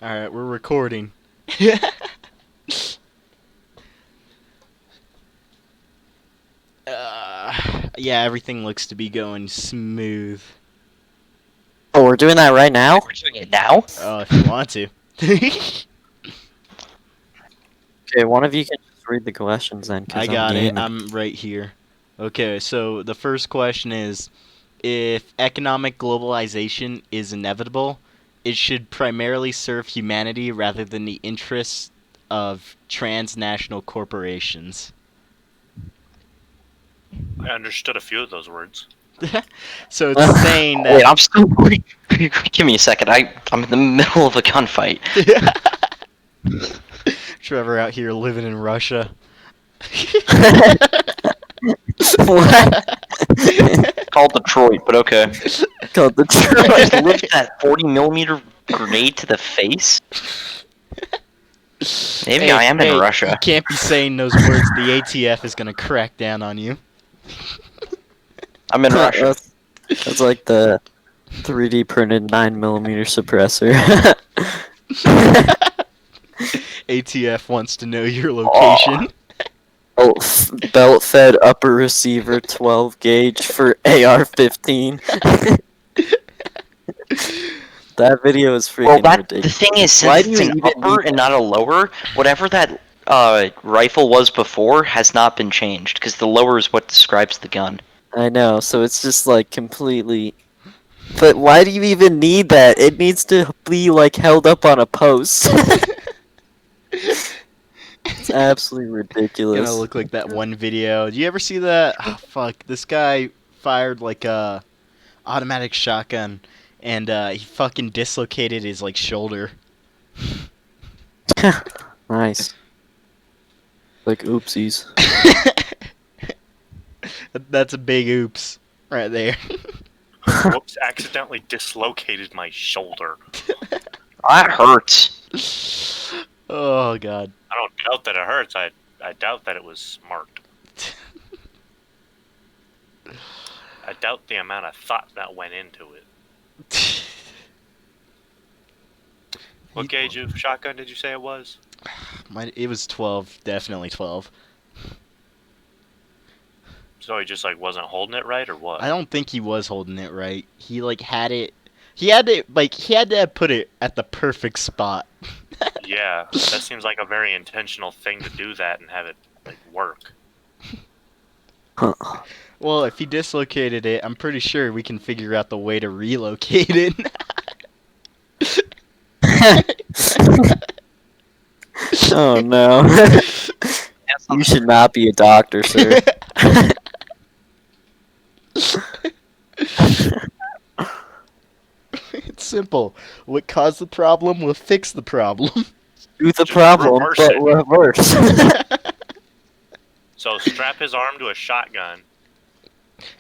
Alright, we're recording. Yeah, everything looks to be going smooth. Oh, we're doing that right now? We're doing it now? Oh, if you want to. Okay, one of you can just read the questions then, because I I'm got it. gaming. I'm right here. Okay, so the first question is, if economic globalization is inevitable, it should primarily serve humanity rather than the interests of transnational corporations. I understood a few of those words. So it's saying Wait, that. I'm still. Give me a second. I'm in the middle of a gunfight. Trevor out here living in Russia. What? Called Detroit, but okay. Called the Just Troy. lift that 40mm grenade to the face? Maybe I am in Russia. You can't be saying those words. The ATF is gonna crack down on you. I'm in Russia. That's like the 3D printed 9mm suppressor. ATF wants to know your location. Belt fed upper receiver 12 gauge for AR-15. That video is freaking Well, the ridiculous. thing is, Why since do it's you an even upper need and not a lower, whatever that rifle was before has not been changed, because the lower is what describes the gun. I know, so it's just like completely. But why do you even need that? It needs to be like held up on a post. It's absolutely ridiculous. Gonna look like that one video. Do you ever see that? Oh, fuck. This guy fired like a automatic shotgun, and he fucking dislocated his like shoulder. Nice. Like oopsies. That's a big oops right there. Whoops, accidentally dislocated my shoulder. That hurts. Oh god. I don't doubt that it hurts. I doubt that it was smart. I doubt the amount of thought that went into it. What gauge of shotgun did you say it was? It was 12, definitely 12. So he just like wasn't holding it right, or what? I don't think he was holding it right. He like had it. He had to put it at the perfect spot. Yeah, that seems like a very intentional thing to do that and have it like work. Well, if he dislocated it, I'm pretty sure we can figure out the way to relocate it. Oh no. You should not be a doctor, sir. It's simple. What caused the problem will fix the problem. Do the Just problem, reverse but it. reverse. So strap his arm to a shotgun,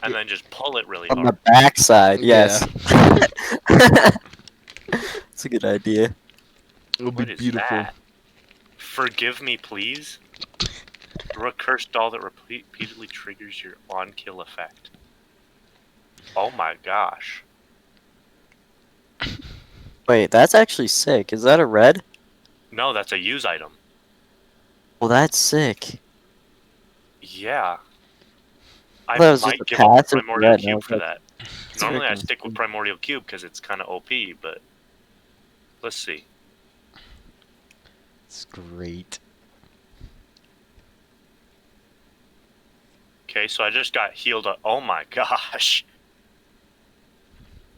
and then just pull it really On the hard. backside, yes. It's a good idea. It'll be What is beautiful. that? Forgive me, please. Throw a cursed doll that repeatedly triggers your on-kill effect. Oh my gosh. Wait, that's actually sick. Is that a red? No, that's a use item. Well, that's sick. Yeah. I That was just might a give up the passive Primordial red, Cube no, for that. Normally I freaking stick with Primordial Cube because it's kind of OP, but let's see. It's great. Okay, so I just got healed up. Oh my gosh.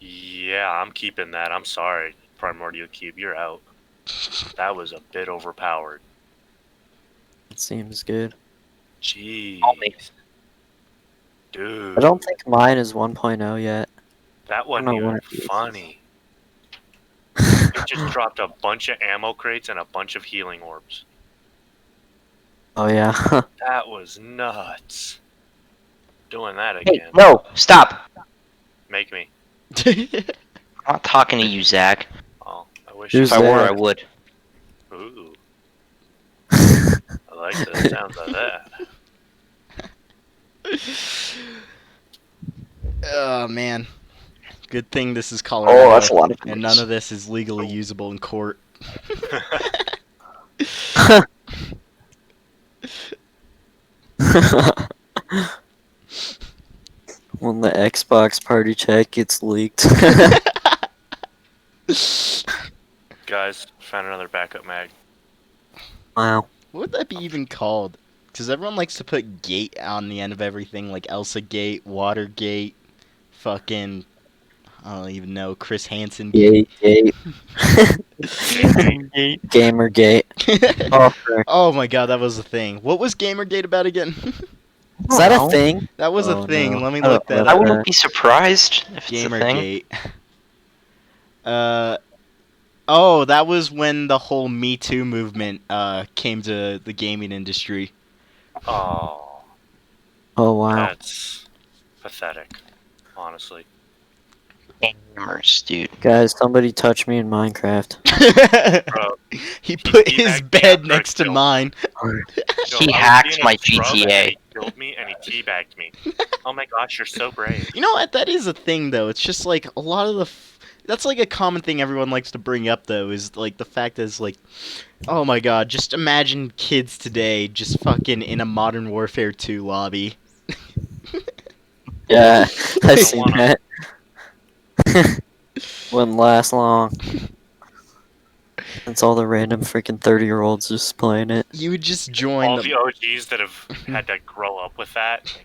Yeah, I'm keeping that. I'm sorry, Primordial Cube. You're out. That was a bit overpowered. It seems good. Jeez. Dude. I don't think mine is 1.0 yet. That wasn't I don't know even what it is. funny. It just dropped a bunch of ammo crates and a bunch of healing orbs. Oh yeah. That was nuts. Doing that Hey, again. no, stop. Make me. I'm not talking to you, Zach. Oh, I wish Who's If I were, Zach? I would. Ooh, I like the sound of that. Oh man. Good thing this is Oh, Colorado, that's a lot of and none of this is legally usable in court. When the Xbox party chat gets leaked. Guys, found another backup mag. Wow. What would that be even called? Because everyone likes to put gate on the end of everything, like Elsa Gate, Watergate, fucking, I don't even know, Chris Hansen Gate. Gate. Gamergate. Gamergate. Oh, sure. Oh my god, that was a thing. What was Gamergate about again? Is that a thing? That was a Oh, thing. no. Let me I don't look that know. I up. wouldn't be surprised if it's a thing. Gamergate. Oh, that was when the whole Me Too movement came to the gaming industry. Oh, Oh, wow. that's pathetic. Honestly. Gamers, dude. Guys, somebody touch me in Minecraft. Bro, He put he his teabagged me bed after I next to killed mine. Yo, He I was hacked being a my scrub and GTA. He killed me and he teabagged me. Oh my gosh, you're so brave. You know what? That is a thing, though. It's just like a lot of the. That's like a common thing everyone likes to bring up, though, is like the fact is like, oh my god, just imagine kids today just fucking in a Modern Warfare 2 lobby. Yeah, I I've don't seen wanna. that. Wouldn't last long. It's all the random freaking 30-year-olds just playing it. You would just join All the. the OGs that have had to grow up with that.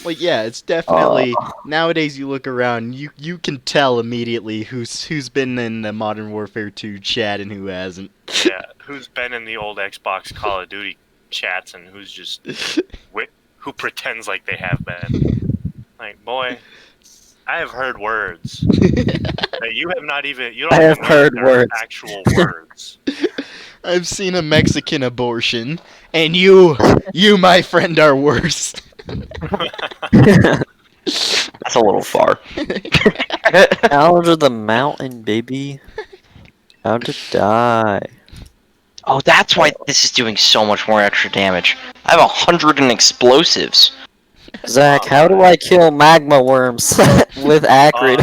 Like, yeah, it's definitely nowadays. You look around, you can tell immediately who's been in the Modern Warfare 2 chat and who hasn't. Yeah, who's been in the old Xbox Call of Duty chats and who's just who pretends like they have been. Like, boy, I have heard words that you have not even. You don't I have even know that heard they're words. actual words. I've seen a Mexican abortion, and you, my friend, are worse. That's a little far. Out of the mountain, baby. How to die. Oh, that's why this is doing so much more extra damage. I have 100 in explosives. Zach, how do I kill magma worms with acrid?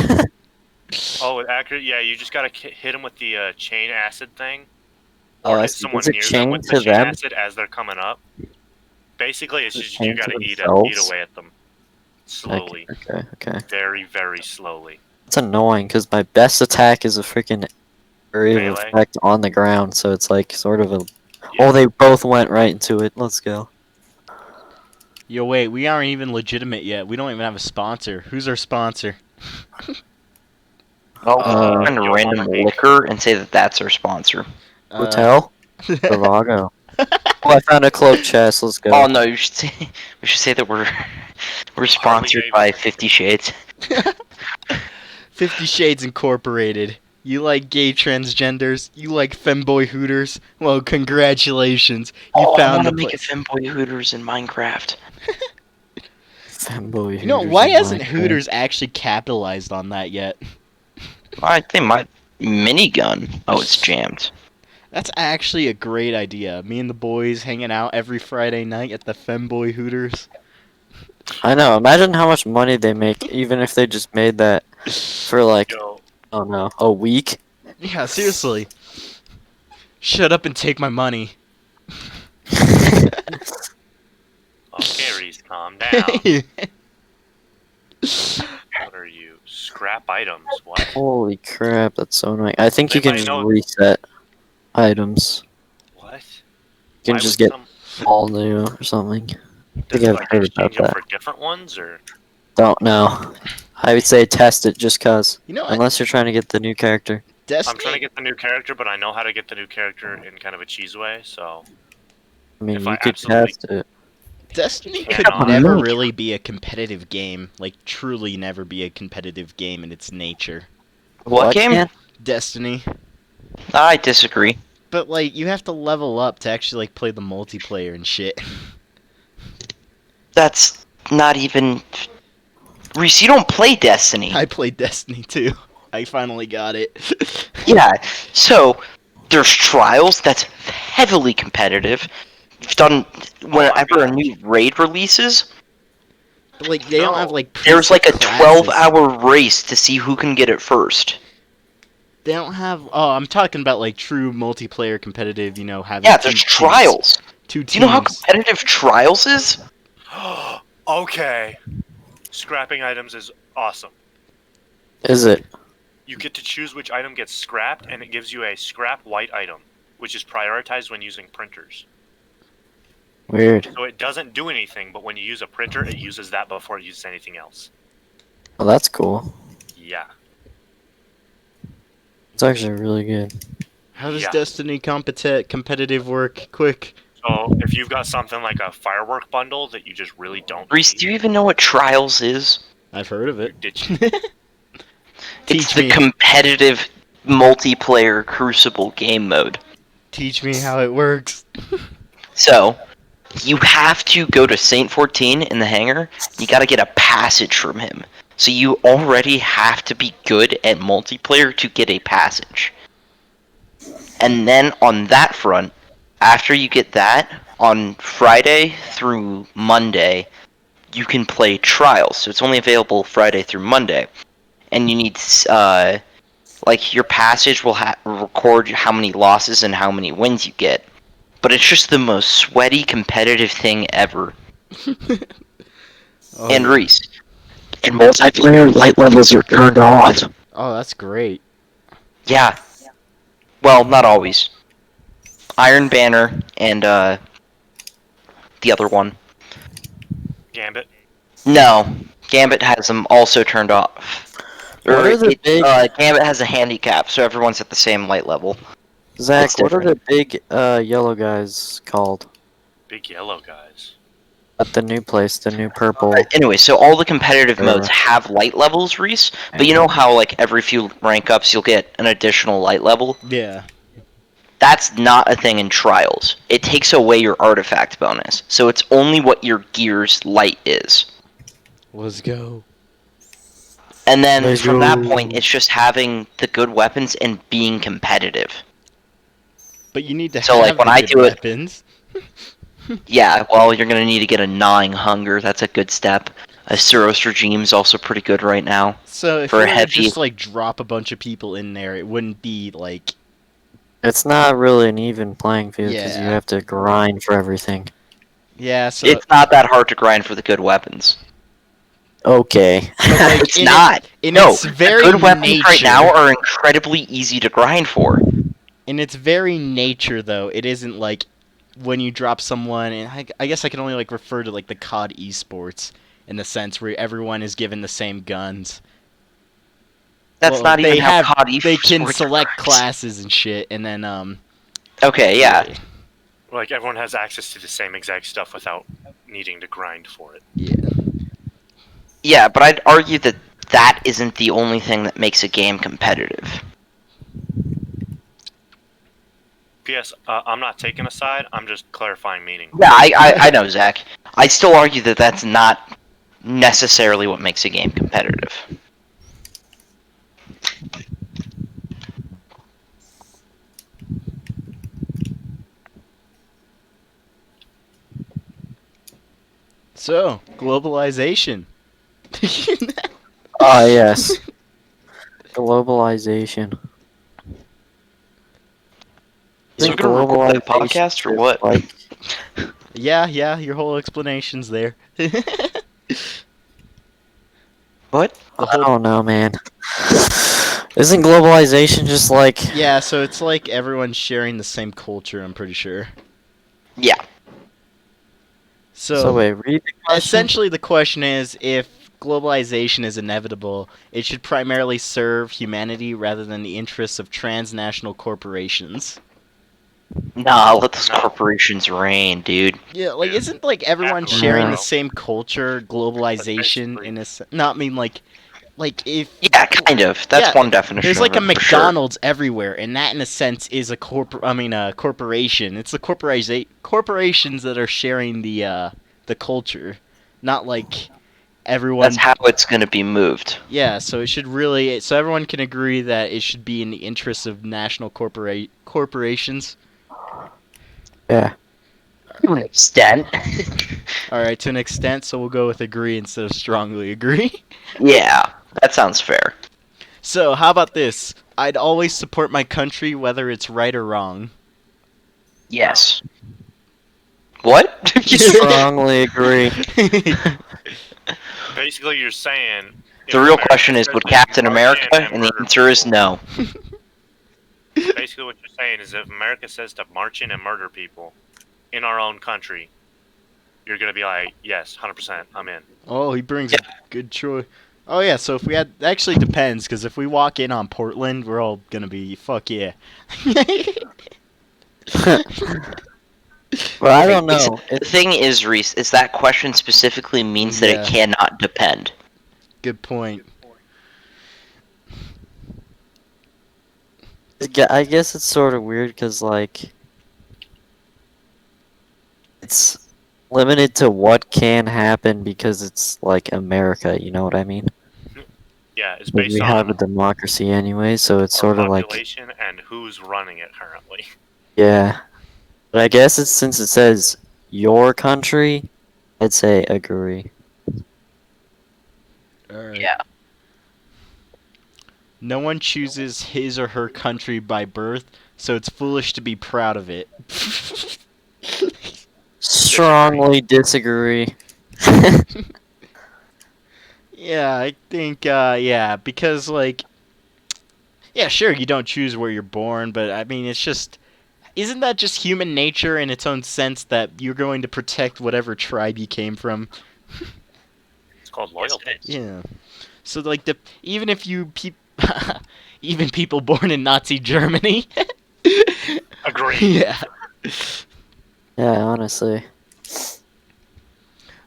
Oh, with accurate, yeah, you just gotta hit them with the chain acid thing. Oh, Or I hit see. someone Is it near them chained with to the chain them? acid as they're coming up. Basically, it's Is it just you chained to gotta eat themselves? away at them. Slowly. Okay. Very, very slowly. It's annoying because my best attack is a freaking area of Melee? effect on the ground, so it's like sort of a. Yeah. Oh, they both went right into it. Let's go. Yo, wait, we aren't even legitimate yet. We don't even have a sponsor. Who's our sponsor? Oh, Uh, find a Yo, random Mama Bacon. liquor and say that that's our sponsor. Hotel? Bravago. Oh, I found a cloak chest. Let's go. Oh no, you should say we should say that we're sponsored by Davidson. 50 Shades. 50 Shades Incorporated. You like gay transgenders? You like femboy hooters? Well, congratulations. You Oh, I found want the to make a place. femboy Hooters in Minecraft. Fanboy You know, Hooters why in hasn't Minecraft. Hooters actually capitalized on that yet? I think my minigun. Oh, it's jammed. That's actually a great idea. Me and the boys hanging out every Friday night at the femboy Hooters. I know. Imagine how much money they make, even if they just made that for like, Yo, oh no, a week. Yeah, seriously. Shut up and take my money. Carries, calm down. What are you? Scrap items? What? Holy crap, that's so annoying. I think you can Anybody just know- reset items. What? You can Why just would get all new or something. I think I've like heard exchange about them that. for different ones, or Don't know. I would say test it just cause. You know what? Unless you're trying to get the new character. Destiny, I'm trying to get the new character, but I know how to get the new character in kind of a cheese way. So I mean, If you I could absolutely- test it. Destiny Yeah, could no. never really be a competitive game. Like, truly never be a competitive game in its nature. What game? Ken? Destiny. I disagree. But, like, you have to level up to actually, like, play the multiplayer and shit. That's not even. Reese, you don't play Destiny. I played Destiny too. I finally got it. Yeah, so there's Trials that's heavily competitive. Done whenever a new raid releases. Like they don't No. have like There's like a preset classes. 12-hour race to see who can get it first. They don't have. Oh, I'm talking about like true multiplayer competitive. You know, having Yeah, two there's teams- trials. Two Do you know how teams. competitive trials is? Okay. Scrapping items is awesome. Is it? You get to choose which item gets scrapped, and it gives you a scrap white item, which is prioritized when using printers. Weird. So it doesn't do anything, but when you use a printer, it uses that before it uses anything else. Well, that's cool. Yeah. It's actually really good. How does Yeah. Destiny competitive work? Quick. So if you've got something like a firework bundle that you just really don't Reese, need, do you even know what trials is? I've heard of it. ditch It's Teach the me. competitive multiplayer Crucible game mode. Teach me how it works. So, you have to go to Saint 14 in the hangar. You gotta get a passage from him. So you already have to be good at multiplayer to get a passage. And then on that front, after you get that, on Friday through Monday, you can play trials. So it's only available Friday through Monday. And you need, like, your passage will record how many losses and how many wins you get. But it's just the most sweaty, competitive thing ever. Oh, And yeah. Reese, in multiplayer, light levels are turned off. Oh, that's great. Yeah. Well, not always. Iron Banner and the other one. Gambit. No, Gambit has them also turned off. What are the big- Gambit has a handicap, so everyone's at the same light level. Zach, It's what are the different. big yellow guys called? Big yellow guys. At the new place, the new purple. Anyway, so all the competitive Sure. modes have light levels, Reese. But you know how, like, every few rank ups you'll get an additional light level? Yeah. That's not a thing in trials. It takes away your artifact bonus. So it's only what your gear's light is. Let's go. And then Let's from that go. point, it's just having the good weapons and being competitive. But you need to So, have like, when the I good do it- weapons. Yeah, well, you're gonna need to get a gnawing hunger. That's a good step. A Suros regime's also pretty good right now. So if for you a were to heavy- just like drop a bunch of people in there, it wouldn't be like It's not really an even playing field because you Yeah. have to grind for everything. yeah. So It's not that hard to grind for the good weapons. Okay. but, like, It's in not. in No, its very good weapons nature, right now are incredibly easy to grind for. in its very nature, though, it isn't like when you drop someone. And I guess I can only like refer to like the COD esports in the sense where everyone is given the same guns. That's Well, not even they how have- COD They can esports select works. classes and shit, and then Okay, yeah. Like everyone has access to the same exact stuff without needing to grind for it. Yeah. Yeah, but I'd argue that that isn't the only thing that makes a game competitive. P.S. I'm not taking a side. I'm just clarifying meaning. Yeah, I know, Zach. I still argue that that's not necessarily what makes a game competitive. So globalization. Ah, yes. Globalization. So we're gonna record that podcast or what? Like, Yeah, your whole explanation's there. What? The I whole don't know, man. Isn't globalization just like Yeah, so it's like everyone's sharing the same culture, I'm pretty sure. Yeah. So, wait, read the question? essentially the question is if globalization is inevitable, it should primarily serve humanity rather than the interests of transnational corporations. Nah, let those No. corporations reign, dude. Yeah, like Yeah. isn't like everyone After sharing all. the same culture, globalization basically- in a not mean like if Yeah, kind of. That's Yeah, one definition. there's of like a it, for sure. McDonald's everywhere, and that in a sense is a corporation. It's the corporations that are sharing the culture, not like everyone. That's how it's gonna be moved. Yeah, so it should really so everyone can agree that it should be in the interests of national corporations. Yeah. To an extent. All right, to an extent, so we'll go with agree instead of strongly agree. Yeah, that sounds fair. So, how about this? I'd always support my country whether it's right or wrong. Yes. What? Strongly agree. Basically, you're saying. if The real America question is, says would that Captain you America? march in And the murder answer is people- no. Basically, what you're saying is if America says to march in and murder people in our own country, you're gonna be like, yes, 100%, I'm in. Oh, he brings a good choice. Oh yeah, so if we had, actually depends, because if we walk in on Portland, we're all gonna be fuck yeah. But I don't know. The thing is, Reese, is that question specifically means that Yeah. it cannot depend. Good point. I guess it's sort of weird because, like, it's limited to what can happen because it's, like, America, you know what I mean? Yeah, it's Like, based we have a on democracy anyway, so it's our sort of like, population and who's running it currently. yeah. But I guess it's since it says your country, I'd say agree. Alright. Yeah. No one chooses his or her country by birth, so it's foolish to be proud of it. Strongly disagree. Yeah, I think, yeah, because, like, yeah, sure, you don't choose where you're born, but, I mean, it's just, isn't that just human nature in its own sense that you're going to protect whatever tribe you came from? It's called loyalty. Yeah. So, like, even if you, even people born in Nazi Germany. Agree. Yeah. Yeah, honestly.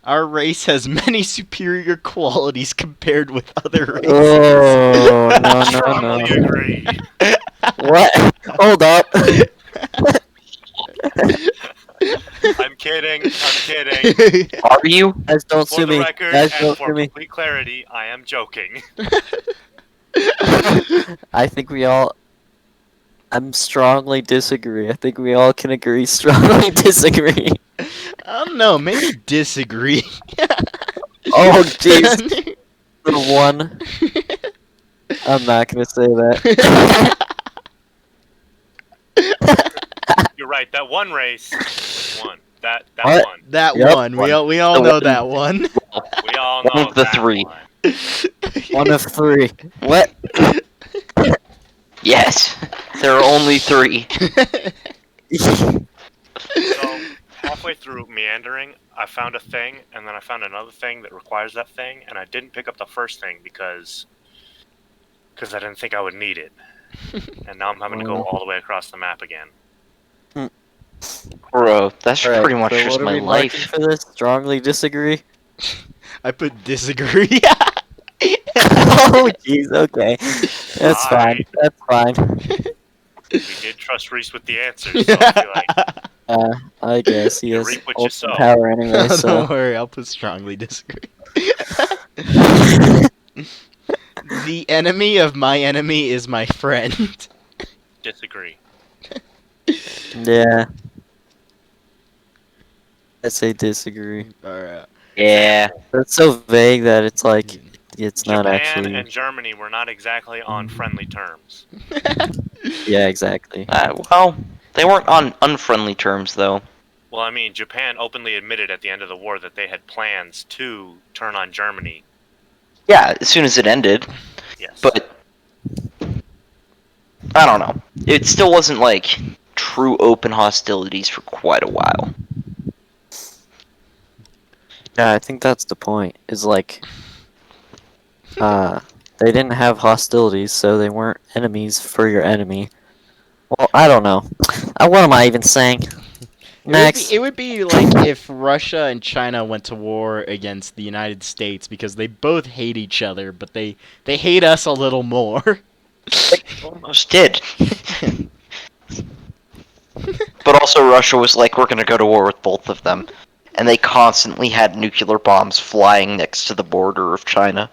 Our race has many superior qualities compared with other races. Oh, no, no, Strongly no. agree. What? Hold up. I'm kidding. I'm kidding. Are you? Guys, don't For sue the me. record, Guys, and don't for sue me. complete clarity, I am joking. I think we all. I'm strongly disagree. I think we all can agree strongly disagree. I don't know, maybe disagree. Oh, jeez. The one. I'm not gonna say that. You're right. That one race won. That What? one. That Yep. one. We all The know one. that one. We all One know of the that three. one. One of three. What? Yes. There are only 3. So halfway through meandering, I found a thing, and then I found another thing that requires that thing, and I didn't pick up the first thing because I didn't think I would need it. And now I'm having to go all the way across the map again. Bro, that's Alright, pretty much so just what are my we marking life. for this? Strongly disagree? I put disagree. Oh, jeez, okay. That's fine. Alright. That's fine. We did trust Reese with the answers, so I feel like I guess he You has reap what you ultimate sow. power anyway, Don't so. worry, I'll put strongly disagree. The enemy of my enemy is my friend. disagree. Yeah. I say disagree. Alright. Yeah. That's so vague that it's like, it's not Japan actually. and Germany were not exactly on friendly terms. Yeah, exactly. Well, they weren't on unfriendly terms, though. Well, I mean, Japan openly admitted at the end of the war that they had plans to turn on Germany. Yeah, as soon as it ended. Yes. But I don't know. It still wasn't like true open hostilities for quite a while. Yeah, I think that's the point. Is like, they didn't have hostilities, so they weren't enemies for your enemy. Well, I don't know. What am I even saying? Next. It would be like if Russia and China went to war against the United States because they both hate each other, but they hate us a little more. Almost did. But also Russia was like, we're gonna go to war with both of them. And they constantly had nuclear bombs flying next to the border of China.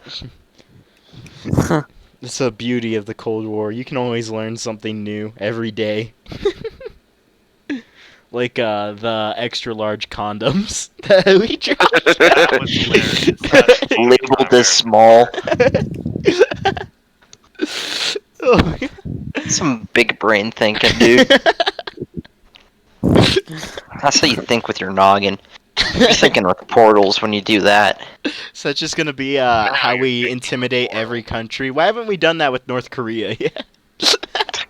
It's the beauty of the Cold War. You can always learn something new every day. Like the extra large condoms that we dropped. That was hilarious. That's Labeled as small. Oh, Some big brain thinking, dude. That's how you think with your noggin. You're thinking with portals when you do that. so that's just gonna be how we intimidate every country. Why haven't we done that with North Korea yet?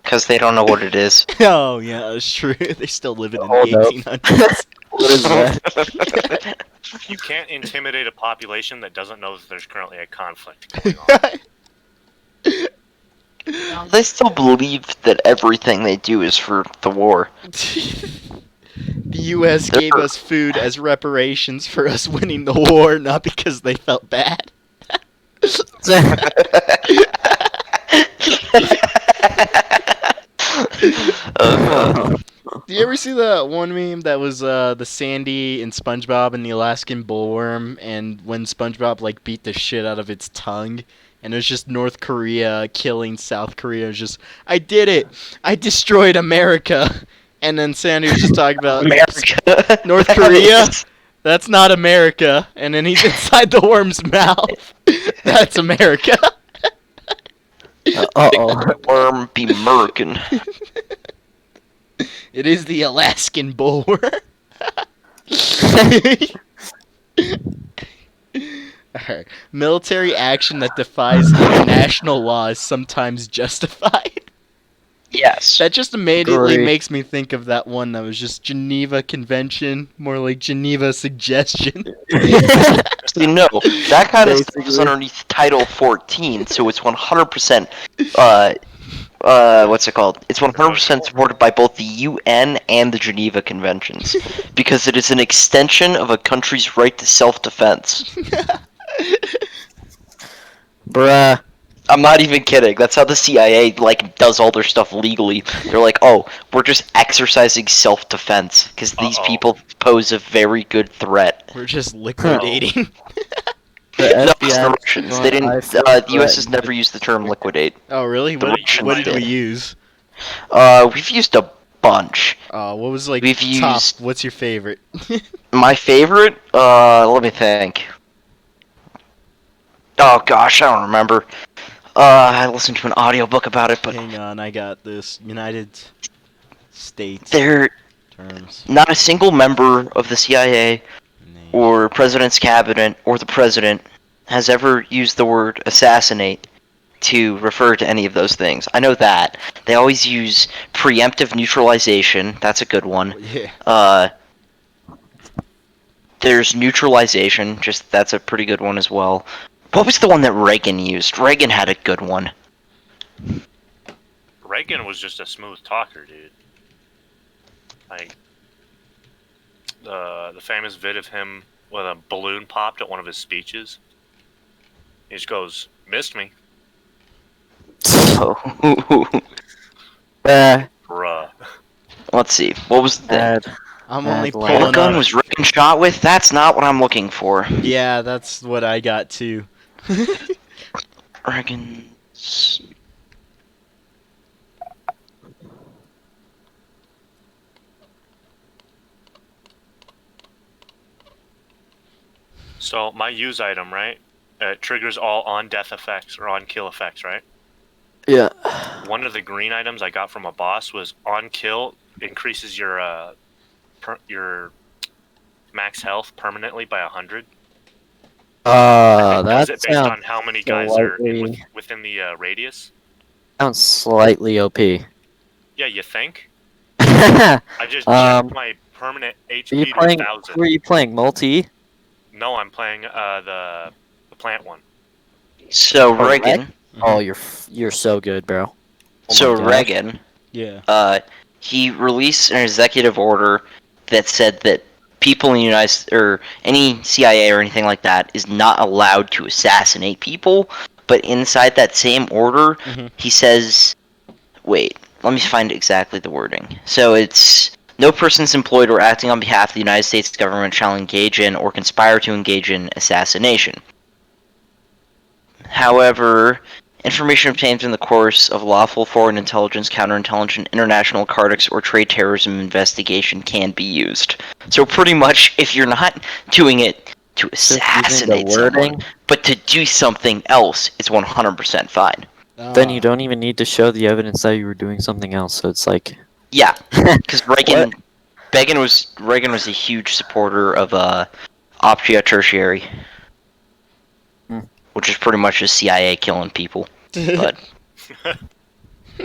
Because they don't know what it is. Oh yeah, that's true. They're still living in Hold the up. 1800s. What is that? You can't intimidate a population that doesn't know that there's currently a conflict going on. They still believe that everything they do is for the war. The U.S. gave us food as reparations for us winning the war, not because they felt bad. Do you ever see the one meme that was the Sandy and SpongeBob and the Alaskan bullworm, and when SpongeBob like beat the shit out of its tongue, and it was just North Korea killing South Korea? It was just, I did it, I destroyed America, and then Sandy was just talking about America. North Korea. That's not America, and then he's inside the worm's mouth. That's America. Uh-oh. Worm be American. It is the Alaskan bullworm. Alright. Military action that defies international law is sometimes justified. Yes. That just immediately Agree. makes me think of that one that was just Geneva Convention, more like Geneva Suggestion. Actually, no. That kind of stuff is Basically. underneath Title 14, so it's 100%. What's it called? It's 100% supported by both the UN and the Geneva Conventions, because it is an extension of a country's right to self-defense. Bruh. I'm not even kidding. That's how the CIA does all their stuff legally. They're like, oh, we're just exercising self-defense because these Uh-oh. people pose a very good threat. We're just liquidating. The No, it's the FBI Russians. They didn't. I feel The U.S. has threatened. never used the term liquidate. Oh, really? The Russians What did we did. use? We've used a bunch. What was like We've top? used- What's your favorite? My favorite. Let me think. Oh gosh, I don't remember. I listened to an audiobook about it, but Hang on, I got this. United States they're terms. not a single member of the CIA Name. or president's cabinet or the president has ever used the word assassinate to refer to any of those things. I know that. They always use preemptive neutralization. That's a good one. Yeah. There's neutralization. Just that's a pretty good one as well. What was the one that Reagan used? Reagan had a good one. Reagan was just a smooth talker, dude. Like the famous vid of him with a balloon popped at one of his speeches. He just goes, "Missed me, Oh. bruh." Let's see. What was the thing? Bad. I'm Bad only luck. What pulling gun up. was Reagan shot with? That's not what I'm looking for. Yeah, that's what I got too. Reagan's. So my use item, right? It triggers all on-death effects or on-kill effects, right? Yeah. One of the green items I got from a boss was on-kill increases your your max health permanently by 100. That Does it based sounds, on how many guys are slightly- within the radius? sounds slightly OP. Yeah, you think? Are I just Um, checked my permanent you HP to playing? 1,000. Who are you playing? Multi? No, I'm playing the plant one. So Oh, Reagan. Oh, you're so good, bro. So gosh. Reagan. Yeah. He released an executive order that said that people in the United States, or any CIA or anything like that, is not allowed to assassinate people. But inside that same order, Mhm. he says, wait, let me find exactly the wording. So it's, no persons employed or acting on behalf of the United States government shall engage in or conspire to engage in assassination. However, Information obtained in the course of lawful foreign intelligence, counterintelligence, international narcotics, or trade terrorism investigation can be used. So pretty much, if you're not doing it to Just using assassinate the someone, wording, but to do something else, it's 100% fine. then you don't even need to show the evidence that you were doing something else. So it's like, Yeah, because Reagan was a huge supporter of Optia Tertiary, which is pretty much the CIA killing people. But Yeah,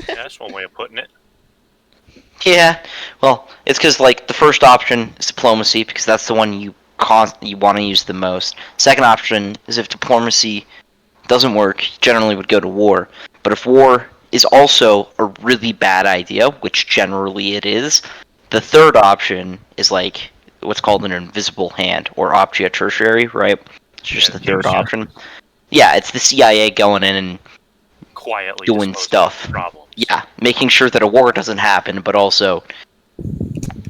that's one way of putting it. yeah, well, it's because like the first option is diplomacy because that's the one you want to use the most. Second option is if diplomacy doesn't work, you generally would go to war. But if war is also a really bad idea, which generally it is, the third option is like what's called an invisible hand or Optia Tertiary, right? It's just Yeah, the third yeah. option. Yeah, it's the CIA going in and Quietly doing disposing stuff. of problems. yeah, making sure that a war doesn't happen, but also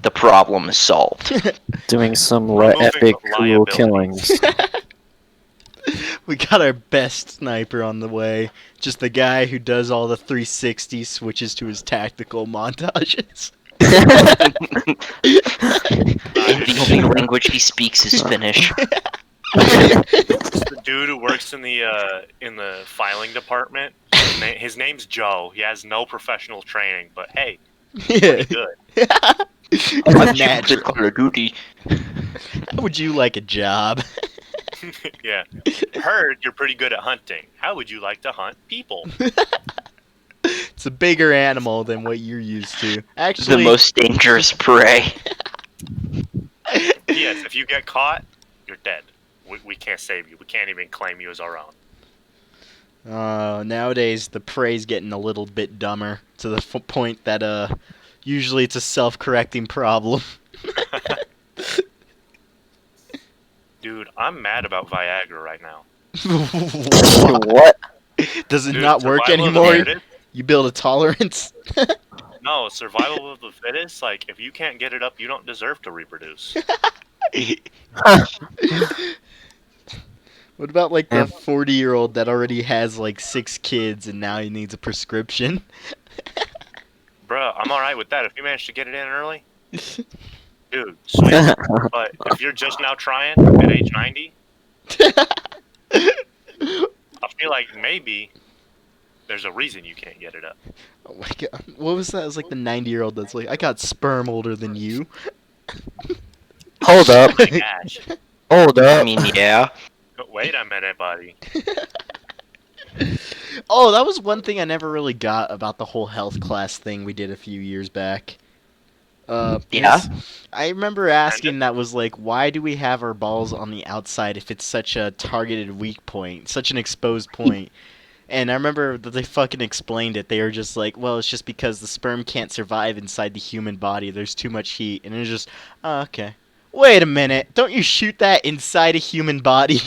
the problem is solved. doing some Removing epic, cool liabilities. killings. We got our best sniper on the way. Just the guy who does all the 360 switches to his tactical montages. And the only language he speaks is Finnish. The dude who works in the filing department. His name's Joe. He has no professional training, but hey, Yeah. good. I'm Natural. Call of Duty. How would you like a job? Yeah. Heard you're pretty good at hunting. How would you like to hunt people? It's a bigger animal than what you're used to. The Actually, most dangerous prey. Yes, if you get caught, you're dead. We can't save you. We can't even claim you as our own. nowadays the prey's getting a little bit dumber to the point that usually it's a self-correcting problem. Dude, I'm mad about Viagra right now. What? Does it Dude, not work survival of the anymore? fittest? You build a tolerance? No, survival of the fittest. Like, if you can't get it up, you don't deserve to reproduce. What about like the Yeah. 40-year-old that already has like 6 kids and now he needs a prescription? Bruh, I'm alright with that. If you manage to get it in early, dude, sweet. But if you're just now trying at age 90, I feel like maybe there's a reason you can't get it up. Oh my god. What was that? It was like the 90-year-old that's like, I got sperm older than you. Hold up. Like Ash. Hold I up. mean, yeah. Wait a minute, buddy. Oh, that was one thing I never really got about the whole health class thing we did a few years back. Yeah? I remember asking that was like, why do we have our balls on the outside if it's such a targeted weak point, such an exposed point? And I remember that they fucking explained it. They were just like, well, it's just because the sperm can't survive inside the human body. There's too much heat. And it was just, oh, okay. Wait a minute. Don't you shoot that inside a human body?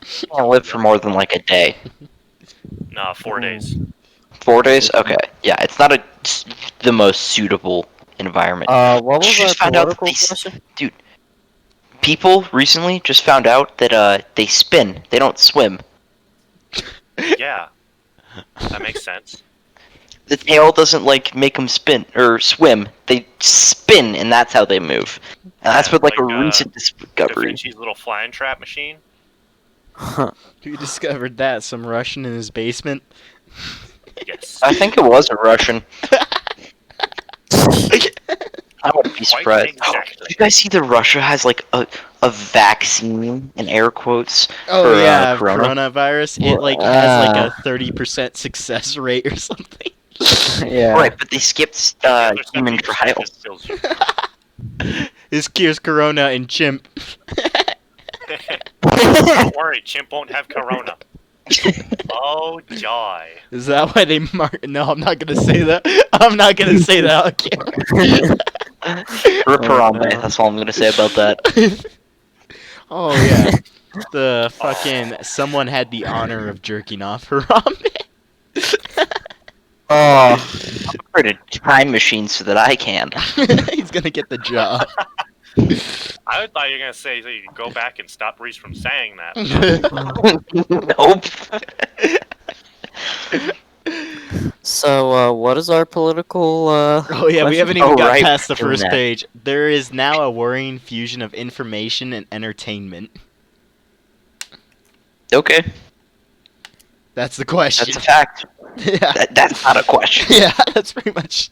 Can't live for more than like a day. Nah, 4 days. 4 days? Okay. Yeah, it's not the most suitable environment. What was Just our found out that political these- question? People recently just found out that they spin. They don't swim. Yeah. That makes sense. The tail doesn't like make them spin or swim. They spin, and that's how they move. And that's Yeah, what like a like, recent Da discovery. Vinci's little flying trap machine. Who discovered that? Some Russian in his basement? Yes. I think it was a Russian. I wouldn't be Quite surprised. exactly. Did you guys see that Russia has like a vaccine in air quotes? Oh for, yeah, corona? coronavirus. It like has like a 30% success rate or something. Yeah. Right, but they skipped The other human 70% trials. just kills you. This cures corona in chimp. Don't worry, chimp won't have corona. Oh, joy. Is that why they mark? No, I'm not gonna say that. I'm not gonna say that on camera. Rip Harambe, no. that's all I'm gonna say about that. Oh yeah, the fucking someone had the honor of jerking off Harambe. Oh. I'm afraid of time machine so that I can. He's gonna get the job. I thought you were gonna say so you can go back and stop Reese from saying that. Nope. So, what is our political? Oh yeah, we question? haven't even Oh, got right, past the doing first that. page. There is now a worrying fusion of information and entertainment. Okay, That's the question. that's a fact. Yeah. That's not a question. Yeah, that's pretty much.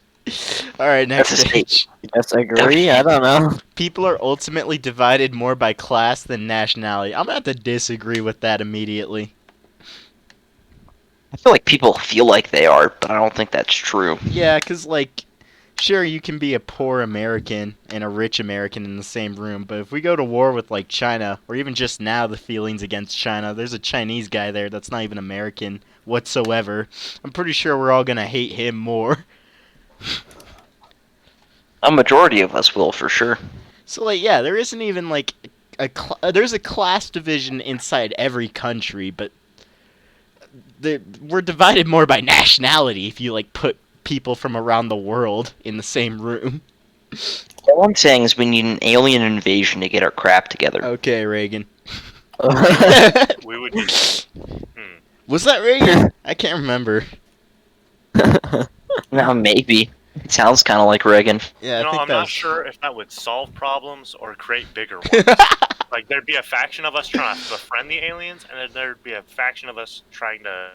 All right, That's next a page. Yes, I agree. I don't know. People are ultimately divided more by class than nationality. I'm gonna have to disagree with that immediately. I feel like people feel like they are, but I don't think that's true. Yeah, 'cause like, sure, you can be a poor American and a rich American in the same room, but if we go to war with like China, or even just now the feelings against China, there's a Chinese guy there that's not even American whatsoever. I'm pretty sure we're all gonna hate him more. A majority of us will, for sure. So like, yeah, there isn't even like there's a class division inside every country, but we're divided more by nationality if you like put people from around the world in the same room. All I'm saying is we need an alien invasion to get our crap together. Okay, Reagan. We would need. Was that Reagan? I can't remember. Now, maybe. It sounds kind of like Reagan. Yeah, I No, think I'm that not was... sure if that would solve problems or create bigger ones. Like, there'd be a faction of us trying to befriend the aliens, and then there'd be a faction of us trying to.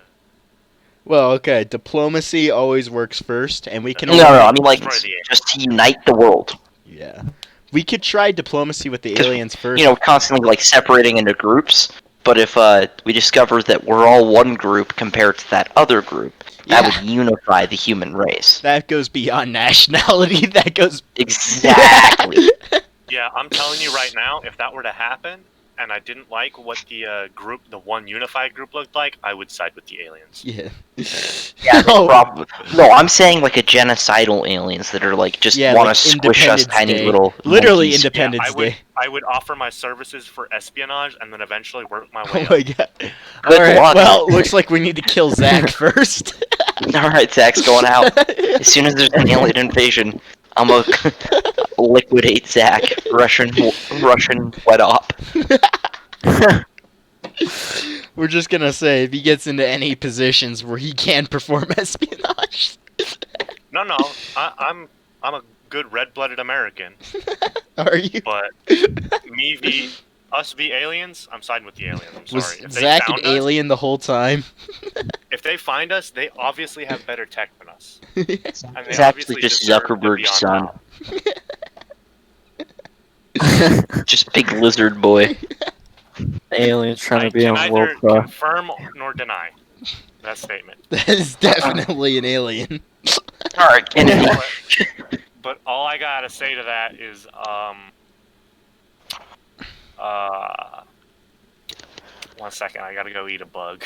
Well, okay, diplomacy always works first, and we can No, only... I mean, like, Destroy the aliens. just to unite the world. Yeah. We could try diplomacy with the 'Cause, aliens first. You know, constantly, like, separating into groups. But if we discover that we're all one group compared to that other group, that Yeah. would unify the human race. That goes beyond nationality. That goes... Exactly. Yeah, I'm telling you right now, if that were to happen, and I didn't like what the group, the one unified group looked like, I would side with the aliens. Yeah. Yeah, No. probably. No, I'm saying like a genocidal aliens that are like just Yeah, want like to squish us Independence tiny Day. little. Literally monkeys. Independence Day. I would offer my services for espionage, and then eventually work my Oh way my up. god. Good Alright, luck. well, looks like we need to kill Zach first. All right, Zach's going out. As soon as there's an alien invasion, I'm gonna liquidate Zach. Russian wet op. We're just gonna say if he gets into any positions where he can perform espionage. No, I'm a good red-blooded American, Are you? but us v aliens, I'm siding with the aliens. I'm Was sorry. If they Zach an found us, alien the whole time? if they find us, they obviously have better tech than us. And they It's actually obviously just deserve to be Zuckerberg's on son. top. Just big lizard boy. Aliens trying I to be can on World neither Star. confirm nor deny that statement. That is definitely an alien. All right, Kennedy. But all I gotta say to that is, one second, I gotta go eat a bug.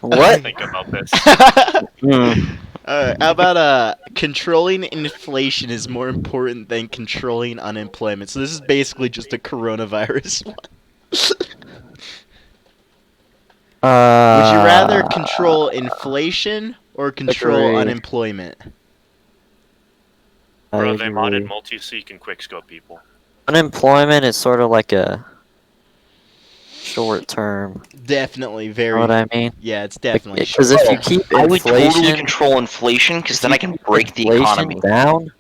What? Think about this. Hmm. How about controlling inflation is more important than controlling unemployment. So this is basically just a coronavirus one. Would you rather control inflation or control Agreed. unemployment? Bro, I they modded agree. multi-seek and quickscope people. Unemployment is sort of like a short term. Definitely You very. know what I mean? Yeah, it's definitely. Because if you keep I would totally inflation, control inflation because then I can break the inflation economy. down,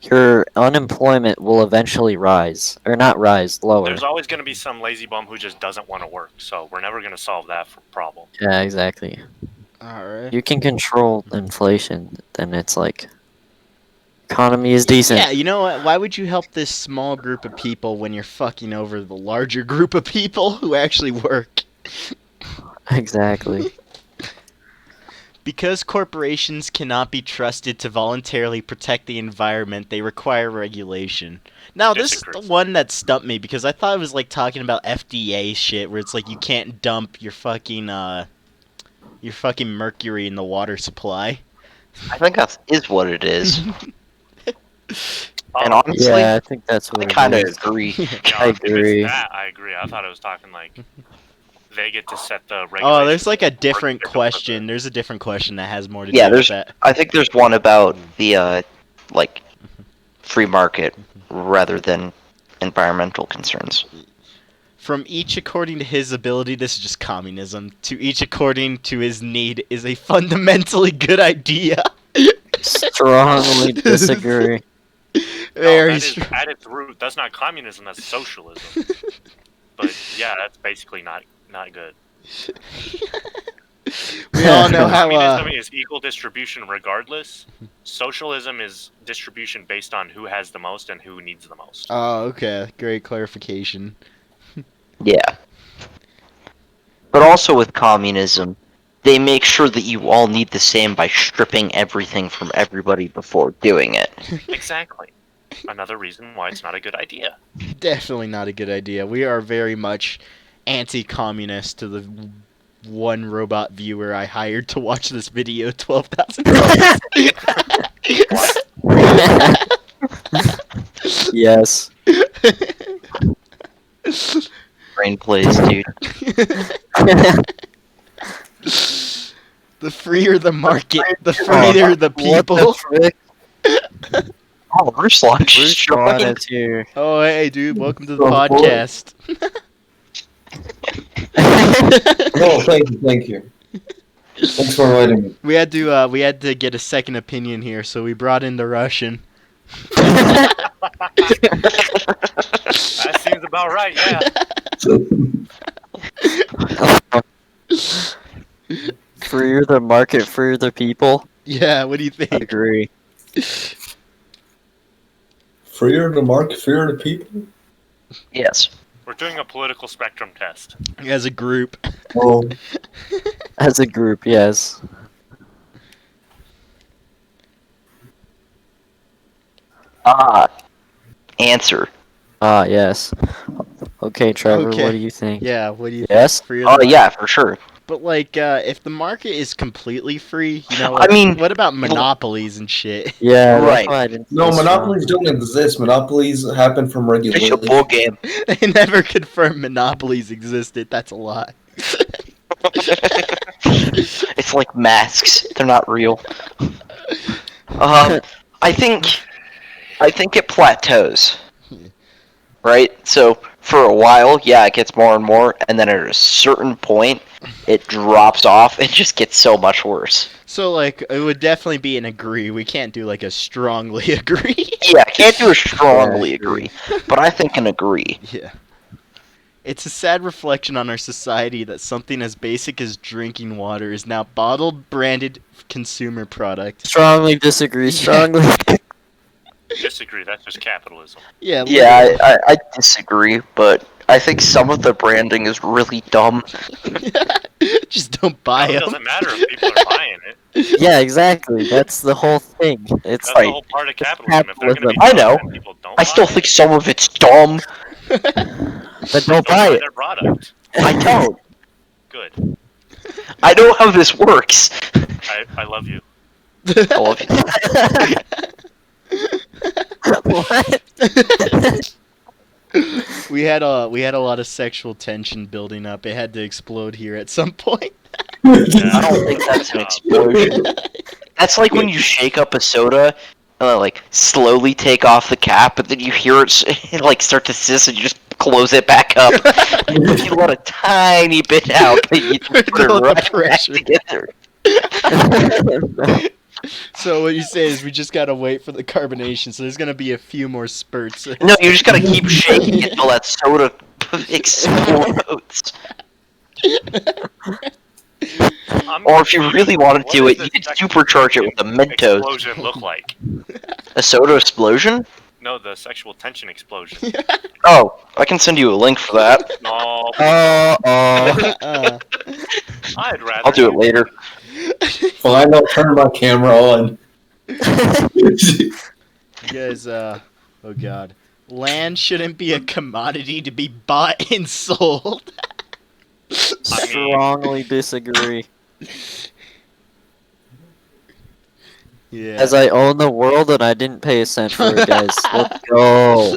your unemployment will eventually rise, or not rise, lower. There's always gonna be some lazy bum who just doesn't want to work, so we're never gonna solve that problem. Yeah, exactly. All right. You can control inflation, then it's like economy is decent. Yeah, you know what? Why would you help this small group of people when you're fucking over the larger group of people who actually work? Exactly. Because corporations cannot be trusted to voluntarily protect the environment, they require regulation. Now, this is the Disagree. one that stumped me because I thought it was like talking about FDA shit where it's like you can't dump your fucking mercury in the water supply. I think that is what it is. And Oh, honestly, Yeah, I think that's what I it kind of is. agree. no, I if it's agree. that, I agree. I thought it was talking like they get to set the regulations. Oh, there's like a for different the- question. There's a different question that has more to Yeah, do with there's- that. I think there's one about the like free market rather than environmental concerns. From each according to his ability, this is just communism. To each according to his need is a fundamentally good idea. Strongly disagree. Very that is strong. at its root. That's not communism. That's socialism. But yeah, that's basically not good. We all know how. Communism is equal distribution regardless. Socialism is distribution based on who has the most and who needs the most. Oh, okay. Great clarification. Yeah. But also with communism, they make sure that you all need the same by stripping everything from everybody before doing it. Exactly. Another reason why it's not a good idea. Definitely not a good idea. We are very much anti-communist to the one robot viewer I hired to watch this video 12,000 times. Yes. Brain plays, dude. The freer the market, the freer the people. What the frick? Oh, Ruslan just Bruce Ron joined. is here. Oh, hey, dude, welcome to the Oh, boy. podcast. Oh, thank you. Thanks for inviting me. We had to get a second opinion here, so we brought in the Russian. That seems about right, yeah. Freer the market, freer the people. Yeah, what do you think? Agree. Freer the market, freer the people. Yes. We're doing a political spectrum test. As a group. Oh, As a group, yes. Answer. Yes. Okay, Trevor, Okay. what do you think? Yeah, what do you Yes? think? Freer Oh the yeah, for sure. But like, if the market is completely free, you know, I like, mean- what about monopolies and shit? Yeah, that's Right. why I didn't no, say monopolies don't exist. Monopolies happen from It's a regulation. bull game. They never confirmed monopolies existed. That's a lie. It's like masks. They're not real. I think it plateaus. Right? So for a while, yeah, it gets more and more, and then at a certain point, it drops off and just gets so much worse. So like, it would definitely be an agree. We can't do like a strongly agree. Yeah, can't do a strongly agree, but I think an agree. Yeah. It's a sad reflection on our society that something as basic as drinking water is now bottled, branded consumer product. Strongly disagree, strongly. Disagree, that's just capitalism. Yeah. Yeah, I disagree, but I think some of the branding is really dumb. Just don't buy It them. doesn't matter if people are buying it. Yeah, exactly. That's the whole thing. It's That's Right. the whole part of capitalism. If they're gonna be I dumb know. and people don't I still buy think some of it's dumb. but don't buy it. their product. I don't. Good. I know how this works. I love you. I love you. What? we had a lot of sexual tension building up. It had to explode here at some point. I don't think that's an explosion. That's like when you shake up a soda and like slowly take off the cap, but then you hear it like start to sizzle and you just close it back up. You let a tiny bit out, but you put it Don't let the right back pressure. together. So what you say is we just gotta wait for the carbonation. So there's gonna be a few more spurts. No, you just gotta keep shaking until that soda explodes. Or if you really want to do it, you can supercharge it with a Mentos. Explosion look like? A soda explosion? No, the sexual tension explosion. Oh, I can send you a link for that. No, I'd rather. I'll do it later. Fine, I'll turn my camera on. You guys, oh god. Land shouldn't be a commodity to be bought and sold. Strongly disagree. Yeah. As I own the world and I didn't pay a cent for it, guys. Let's go.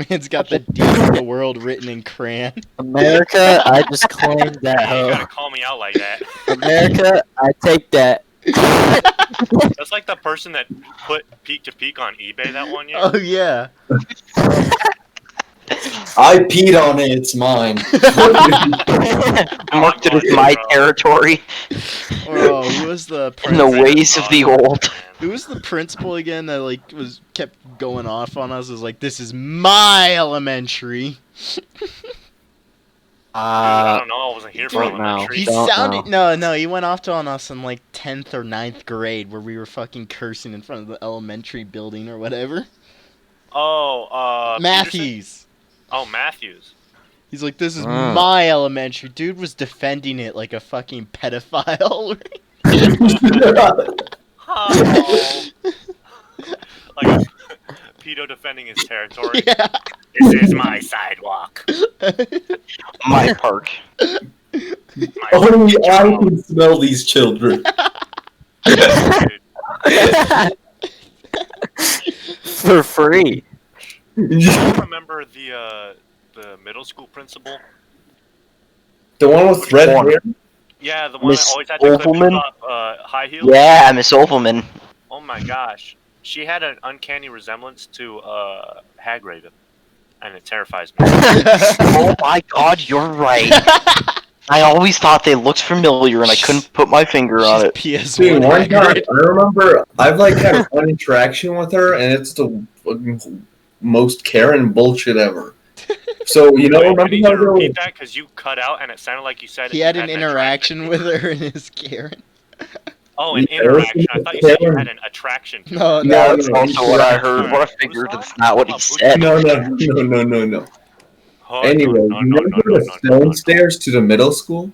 Man's got the deed of the world written in crayon. America, I just claimed that You hoe. gotta call me out like that. America, I take that. That's like the person that put Peak to Peak on eBay that one year. Oh yeah. I peed on it. It's mine. Marked it as my territory Oh, who was the in the principal? ways of the old. Who was the principal again that like kept going off on us? Is like, this is my elementary. I don't know. I wasn't here for Don't know. elementary. He Don't sounded no. He went off on us in like 10th or 9th grade where we were fucking cursing in front of the elementary building or whatever. Oh, Peterson? Matthews. Oh, Matthews. He's like, this is Mm. my elementary. Dude was defending it like a fucking pedophile. Oh. Like a pedo defending his territory. Yeah. This is my sidewalk. My park. My Only I can smell these children. dude. For free. Do you remember the middle school principal? The one with red One. hair? Yeah, the one Miss that always had to clip his Overman? high heels. Yeah, Miss Overman. Oh my gosh, she had an uncanny resemblance to Hagraven, and it terrifies me. Oh my god, you're right. I always thought they looked familiar and I couldn't put my finger on it. She's PS1 Dude, one time, Hagrid. I remember I've like had one interaction with her, and it's the fucking most Karen bullshit ever. So you know, Wait, I remember need how you to there was repeat that because you cut out and it sounded like you said He you had an interaction attraction. with her and his Karen. Oh, an Yeah, interaction. I thought you said you Karen. had an attraction. To No, No, no. That's no, also what I heard, Alright, but I who's figured that? that's not what he Who's said. no. Oh, Anyway, no, you no, remember no, the no, stone no. stairs to the middle school?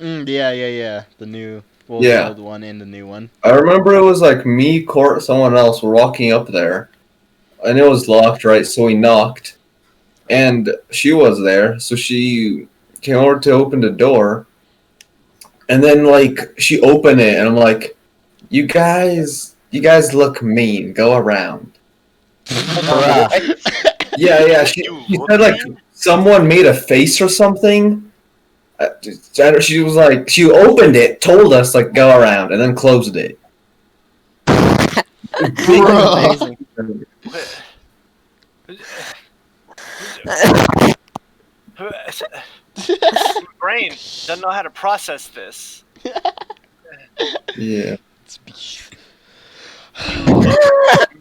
Yeah. The new, well, Yeah. the old one and the new one. I remember it was like me, Court, someone else were walking up there, and it was locked, right? So we knocked, and she was there, so she came over to open the door, and then like she opened it, and I'm like, you guys look mean. Go around. Yeah. She said like someone made a face or something. She was like, she opened it, told us like go around, and then closed it. Amazing. My brain doesn't know how to process this. Yeah.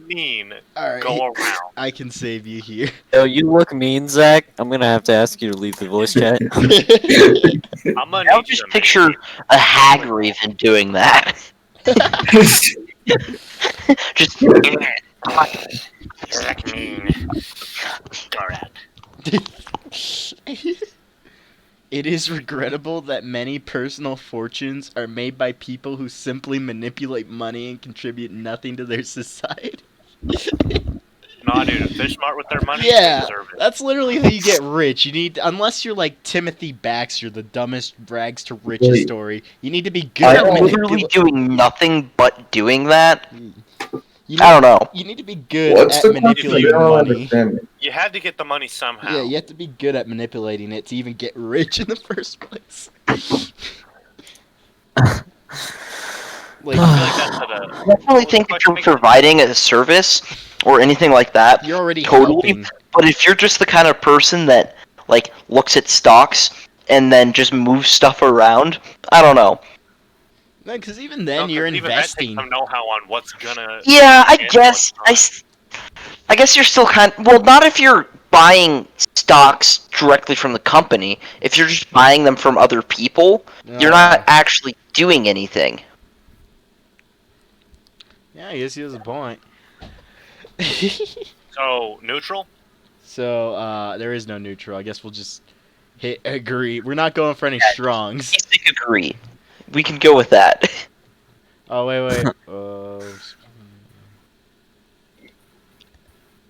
Mean. Alright, Go around. I can save you here. Yo, you look mean, Zach. I'm gonna have to ask you to leave the voice chat. I'm gonna Now need just you to picture a Hagraven doing that. Just Zach mean. Alright. It is regrettable that many personal fortunes are made by people who simply manipulate money and contribute nothing to their society. Nah, dude, if they're smart with their money, Yeah, they deserve it. that's literally how you get rich. You need, unless you're like Timothy Baxter, the dumbest rags to riches Wait. story. You need to be good I at don't literally manipulating. doing nothing but doing that. You I don't know. You need to be good What's at the question? I manipulating don't money. understand it. You had to get the money somehow. Yeah, you have to be good at manipulating it to even get rich in the first place. Like, I feel like that's at a. I definitely think if you're providing a service or anything like that, you're already totally. helping. But if you're just the kind of person that like looks at stocks and then just moves stuff around, I don't know. No, because even No, then 'cause you're even investing. That takes some know-how on what's gonna. Yeah, I and guess what's I guess you're still well, not if you're buying stocks directly from the company. If you're just buying them from other people, you're not actually doing anything. Yeah, I guess he has a point. So neutral. So, there is no neutral. I guess we'll just hit agree. We're not going for any strongs. Basic agree. We can go with that. Oh, wait.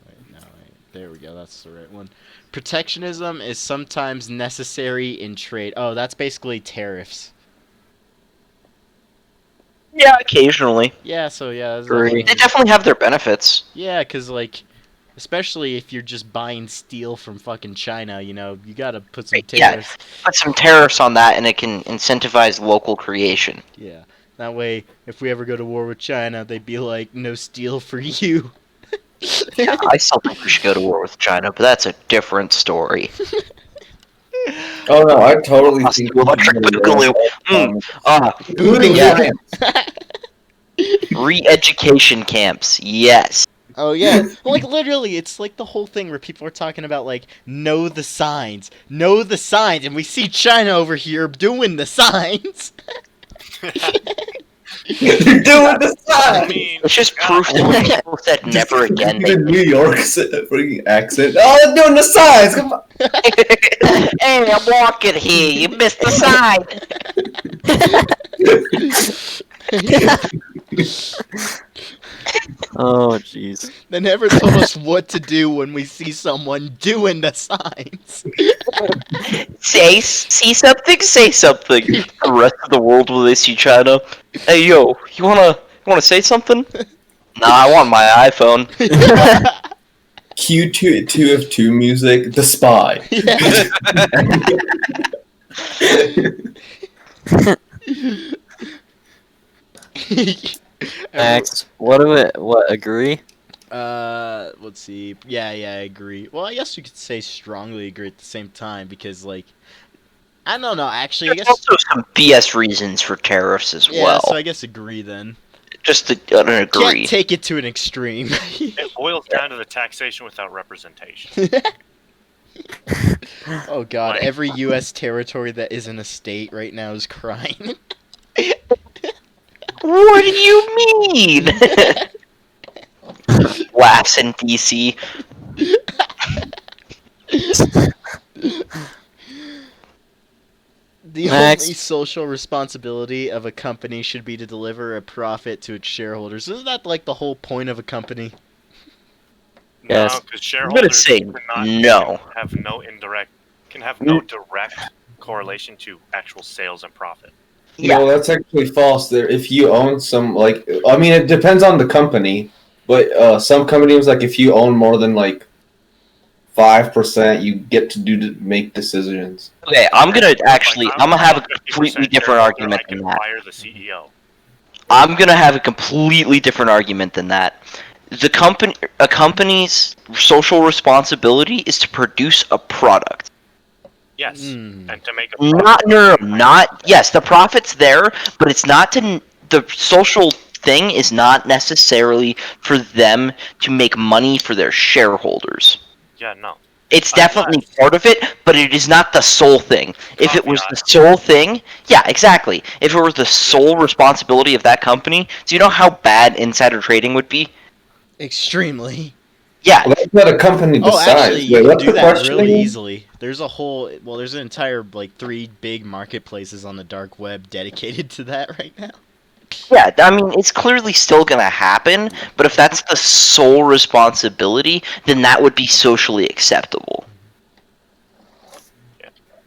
Wait, there we go. That's the right one. Protectionism is sometimes necessary in trade. Oh, that's basically tariffs. Yeah, occasionally. Yeah, so yeah. That's They definitely have their benefits. Yeah, because, like, especially if you're just buying steel from fucking China, you know, you gotta put some Yeah. tariffs. Put some tariffs on that, and it can incentivize local creation. Yeah. That way, if we ever go to war with China, they'd be like, no steel for you. Yeah, I still think we should go to war with China, but that's a different story. Oh no, I totally Us think do electric boogaloo. Including Yeah. France. Re-education camps, yes. Oh yeah, like literally, it's like the whole thing where people are talking about like know the signs, and we see China over here doing the signs. You're doing the I sign. mean, It's just God, proof that when people said never again, The they New York freaking accent. Oh, they're doing the signs. Come on. Hey, I'm walking here, you missed the sign. Oh, jeez. They never told us what to do when we see someone doing the signs. See something, say something. The rest of the world will they see China. Hey yo, you wanna say something? Nah, I want my iPhone. Q2F2 music, The Spy. Next. What, agree? Let's see. Yeah, I agree. Well, I guess you could say strongly agree at the same time because, like, I don't know. Actually, I There's guess. also some BS reasons for tariffs as Yeah, well. so I guess agree then. Just to agree. Can't take it to an extreme. it boils down to the taxation without representation. Oh god, Like- every U.S. territory that isn't a state right now is crying. What do you mean? Laughs in DC. The Next. only social responsibility of a company should be to deliver a profit to its shareholders. Isn't that like the whole point of a company? Yes. No, because I'm shareholders gonna say cannot- no. can have no direct correlation to actual sales and profit. No, that's actually false. There, if you own some, like, I mean, it depends on the company, but some companies, like, if you own more than like 5%, you get to make decisions. Okay, I'm gonna actually, Like, I'm gonna have a 50% completely different shareholder, argument I can than that. fire the E CEO. I'm gonna have a completely different argument than that. A company's social responsibility is to produce a product. Yes, Hmm. and to make a profit. Not. Yes, the profit's there, but it's not to. The social thing is not necessarily for them to make money for their shareholders. Yeah, no. It's definitely Unless- part of it, but it is not the sole thing. If it was the sole thing, yeah, exactly. If it was the sole responsibility of that company, do you know how bad insider trading would be? Extremely. Yeah, Well, that's what a company Oh, decides. actually, you Wait, can what's do the that question really again? easily. There's an entire, like, 3 big marketplaces on the dark web dedicated to that right now. yeah. I mean, it's clearly still gonna happen, but if that's the sole responsibility, then that would be socially acceptable.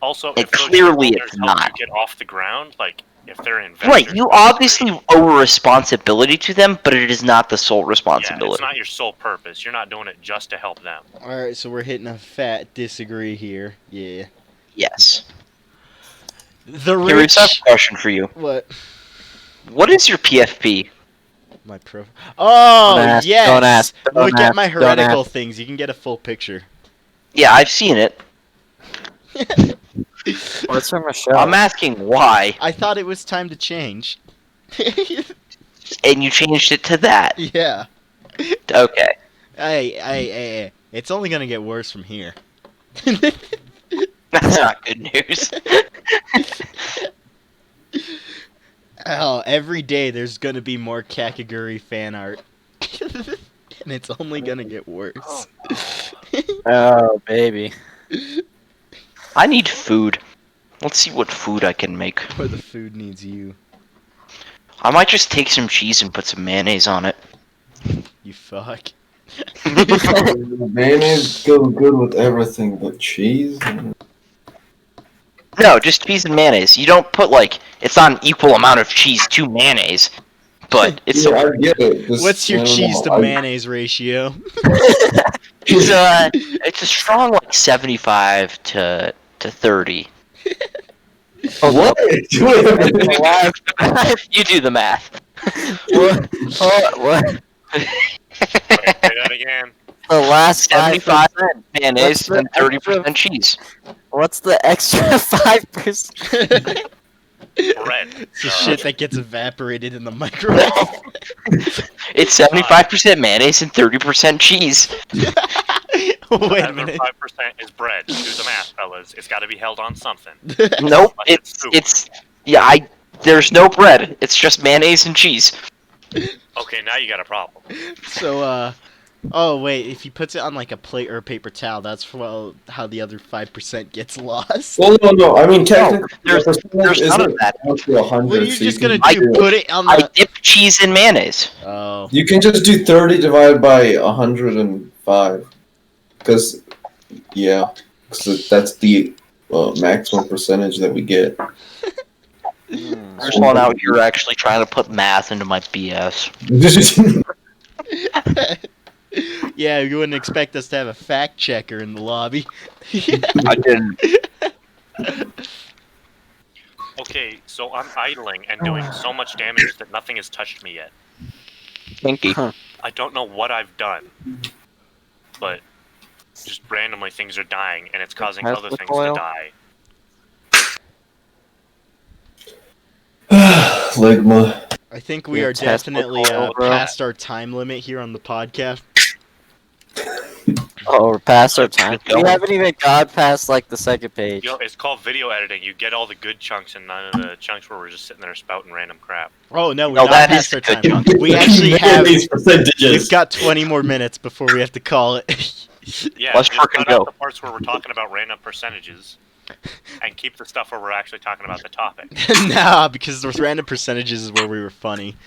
Also, And if those clearly shareholders it's help not. you get off the ground, like if they're investors, Right, you obviously owe a responsibility to them, but it is not the sole yeah, responsibility. it's not your sole purpose. You're not doing it just to help them. Alright, so we're hitting a fat disagree here. Yeah. Yes. The Here, rich... I have a question for you. What? What is your PFP? My pro... Oh, Don't ask, yes! don't ask, don't Look at ask, my don't heretical ask. things. You can get a full picture. Yeah, I've seen it. What's from Michelle? I'm asking why, I thought it was time to change. and you changed it to that. Yeah. Okay. Hey. It's only gonna get worse from here. That's not good news. Oh, every day there's gonna be more Kakaguri fan art. And it's only gonna get worse. Oh, baby. I need food. Let's see what food I can make. Or the food needs you. I might just take some cheese and put some mayonnaise on it. You fuck. Mayonnaise go good with everything, but cheese. No, just cheese and mayonnaise. You don't put like it's not an equal amount of cheese to mayonnaise, but it's Yeah, I get it. Just, What's your I don't cheese know, to I- mayonnaise ratio? it's a strong like 75 to 30. What? You do the math. What? Wait, say that again. The last 75 5%. mayonnaise What's and the 30% cheese. What's the extra 5%? Bread. It's the shit that gets evaporated in the microwave. It's 75% mayonnaise and 30% cheese. Wait a Other minute. 5% is bread. Do the math, fellas. It's got to be held on something. Nope, Unless it's yeah. There's no bread. It's just mayonnaise and cheese. Okay, now you got a problem. So, oh wait, if he puts it on like a plate or a paper towel, that's how the other 5% gets lost. Well, no. I mean, technically, there's- the percentage there's none of isn't that. down to 100. What are you so just can gonna do? Put it on I the. dip cheese in mayonnaise. Oh. You can just do 30 divided by 105. Because, yeah. Because that's the maximum percentage that we get. There's one out here actually trying to put math into my BS. Yeah, you wouldn't expect us to have a fact checker in the lobby. I didn't. Okay, so I'm idling and doing so much damage that nothing has touched me yet. Kinky. I don't know what I've done, but just randomly things are dying, and it's causing Has other the things coil? to die. Ligma. I think we Your are Tesla definitely coil, bro. past our time limit here on the podcast. Oh, we're past our time. Keep We going. haven't even got past like the second page. Yo, it's called video editing. You get all the good chunks and none of the chunks where we're just sitting there spouting random crap. Oh no, we're No, not that past is our the time. good- We actually have. these percentages. We've got 20 more minutes before we have to call it. Yeah, Let's just frickin' cut out go. the parts where we're talking about random percentages, and keep the stuff where we're actually talking about the topic. Nah, because those random percentages is where we were funny.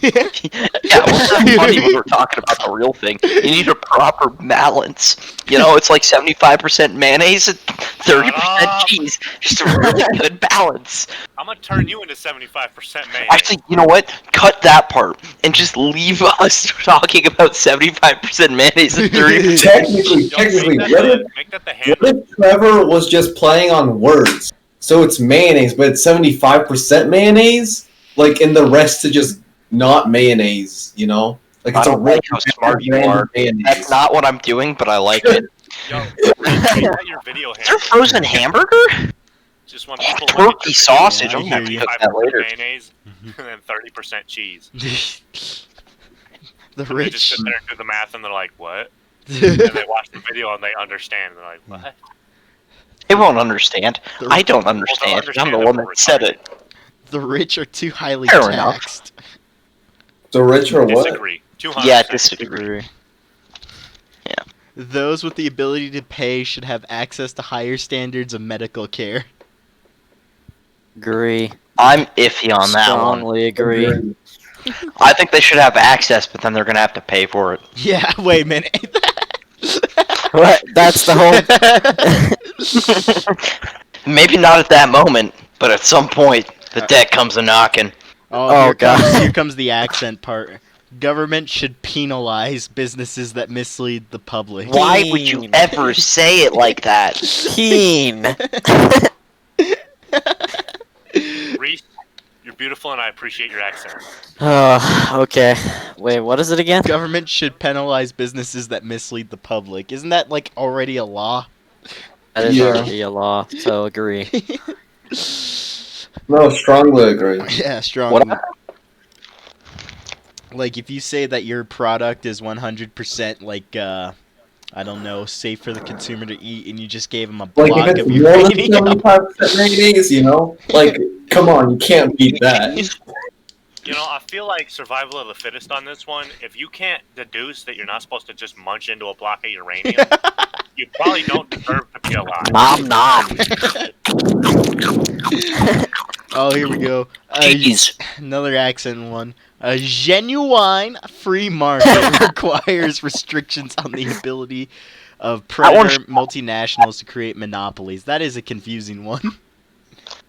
Yeah, well, that's funny when we're talking about the real thing. You need a proper balance. You know, it's like 75% mayonnaise and 30% up. cheese. Just a really good balance. I'm gonna turn you into 75% mayonnaise. Actually, you know what? Cut that part and just leave us talking about 75% mayonnaise and 30% Technically, Yo, technically, make what that, if, the, make that the what handle. if Trevor was just playing on words? So it's mayonnaise, but it's 75% mayonnaise? Like, and the rest to just not mayonnaise, you know? Like, I it's a don't really like how smart you random are. mayonnaise. That's not what I'm doing, but I like it. Yo, make that your video Is there handle. frozen hamburger? Just when people Turkey look at your sausage. Yeah, I I'm gonna have to hear cook video, that 5% later. mayonnaise and then 30% cheese. The And they just rich. sit there and do the math, and they're like, "What?" And they watch the video and they understand. And they're like, "What?" They won't understand. The- I don't Well, understand. they'll I'm the understand one that that said it. The rich are too highly Fair enough. taxed. The rich or what? Disagree. 200%. Yeah, disagree. Those with the ability to pay should have access to higher standards of medical care. Agree. I'm iffy on that one. Strongly agree. I think they should have access, but then they're gonna have to pay for it. Yeah, wait a minute. What? That's the whole. Maybe not at that moment, but at some point, the debt comes a knocking. Oh, here God. comes, here comes the accent part. Government should penalize businesses that mislead the public. Why would you ever say it like that? Keen. Reese, you're beautiful, and I appreciate your accent. Okay. Wait, what is it again? Government should penalize businesses that mislead the public. Isn't that like already a law? That is Yeah. already a law, so agree. No, strongly agree. Yeah, strong. What? Like if you say that your product is 100% like I don't know, safe for the consumer to eat, and you just gave them a Like, block if of it's your more than radio. 75% mayonnaise, you know? Like, come on, you can't beat that. You know, I feel like survival of the fittest on this one. If you can't deduce that you're not supposed to just munch into a block of uranium, you probably don't deserve to be alive. Nom nom. Oh, here we go. Jeez. Another accent one. A genuine free market requires restrictions on the ability of predator multinationals to create monopolies. That is a confusing one.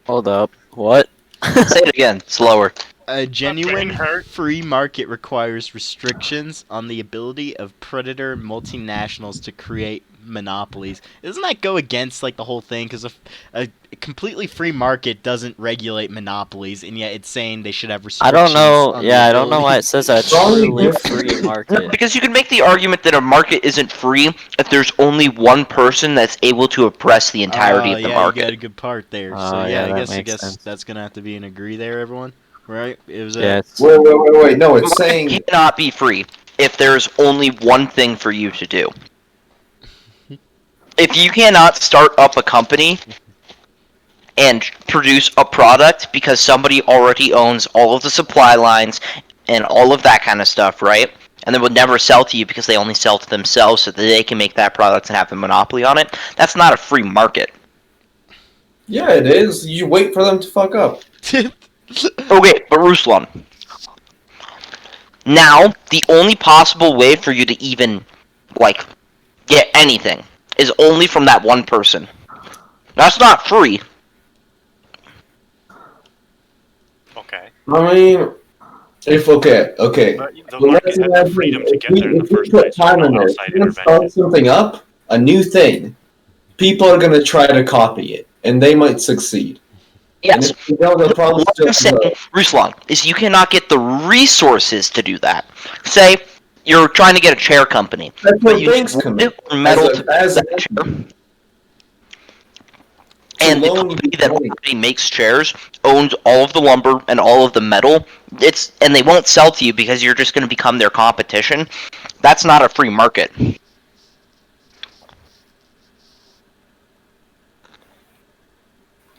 Hold up. What? Say it again, slower. A genuine hurt. free market requires restrictions on the ability of predator multinationals to create monopolies. Doesn't that go against like the whole thing? Because a completely free market doesn't regulate monopolies, and yet it's saying they should have I restrictions. don't know. on Yeah, the I don't know why ability- it says a Strongly truly disagree. free market. Because you can make the argument that a market isn't free if there's only one person that's able to oppress the entirety of the yeah, market. you got a good part there. Oh, So yeah, I that guess makes sense. that's gonna have to be an agree there, everyone. Right? It was Yeah, it's, Wait. No, it's Market saying cannot be free if there's only one thing for you to do. If you cannot start up a company and produce a product because somebody already owns all of the supply lines and all of that kind of stuff, right? And they would never sell to you because they only sell to themselves so that they can make that product and have a monopoly on it. That's not a free market. yeah, it is. You wait for them to fuck up. Okay, but Ruslan, now the only possible way for you to even like get anything is only from that one person. That's not free. Okay. I mean, if okay. But the Well, market let's had the imagine freedom to if get we, there in the if we first put place. time No in there, outside if we start intervention. something up, a new thing, people are gonna try to copy it, and they might succeed. And Yes. if they don't, they'll probably What I'm still saying, Ruslan, is you cannot get the resources to do that. Say you're trying to get a chair company, That's but where you banks need come wood in. or metal As to a- build as that a- chair. And the loan company you that money. already makes chairs owns all of the lumber and all of the metal. And they won't sell to you because you're just going to become their competition. That's not a free market.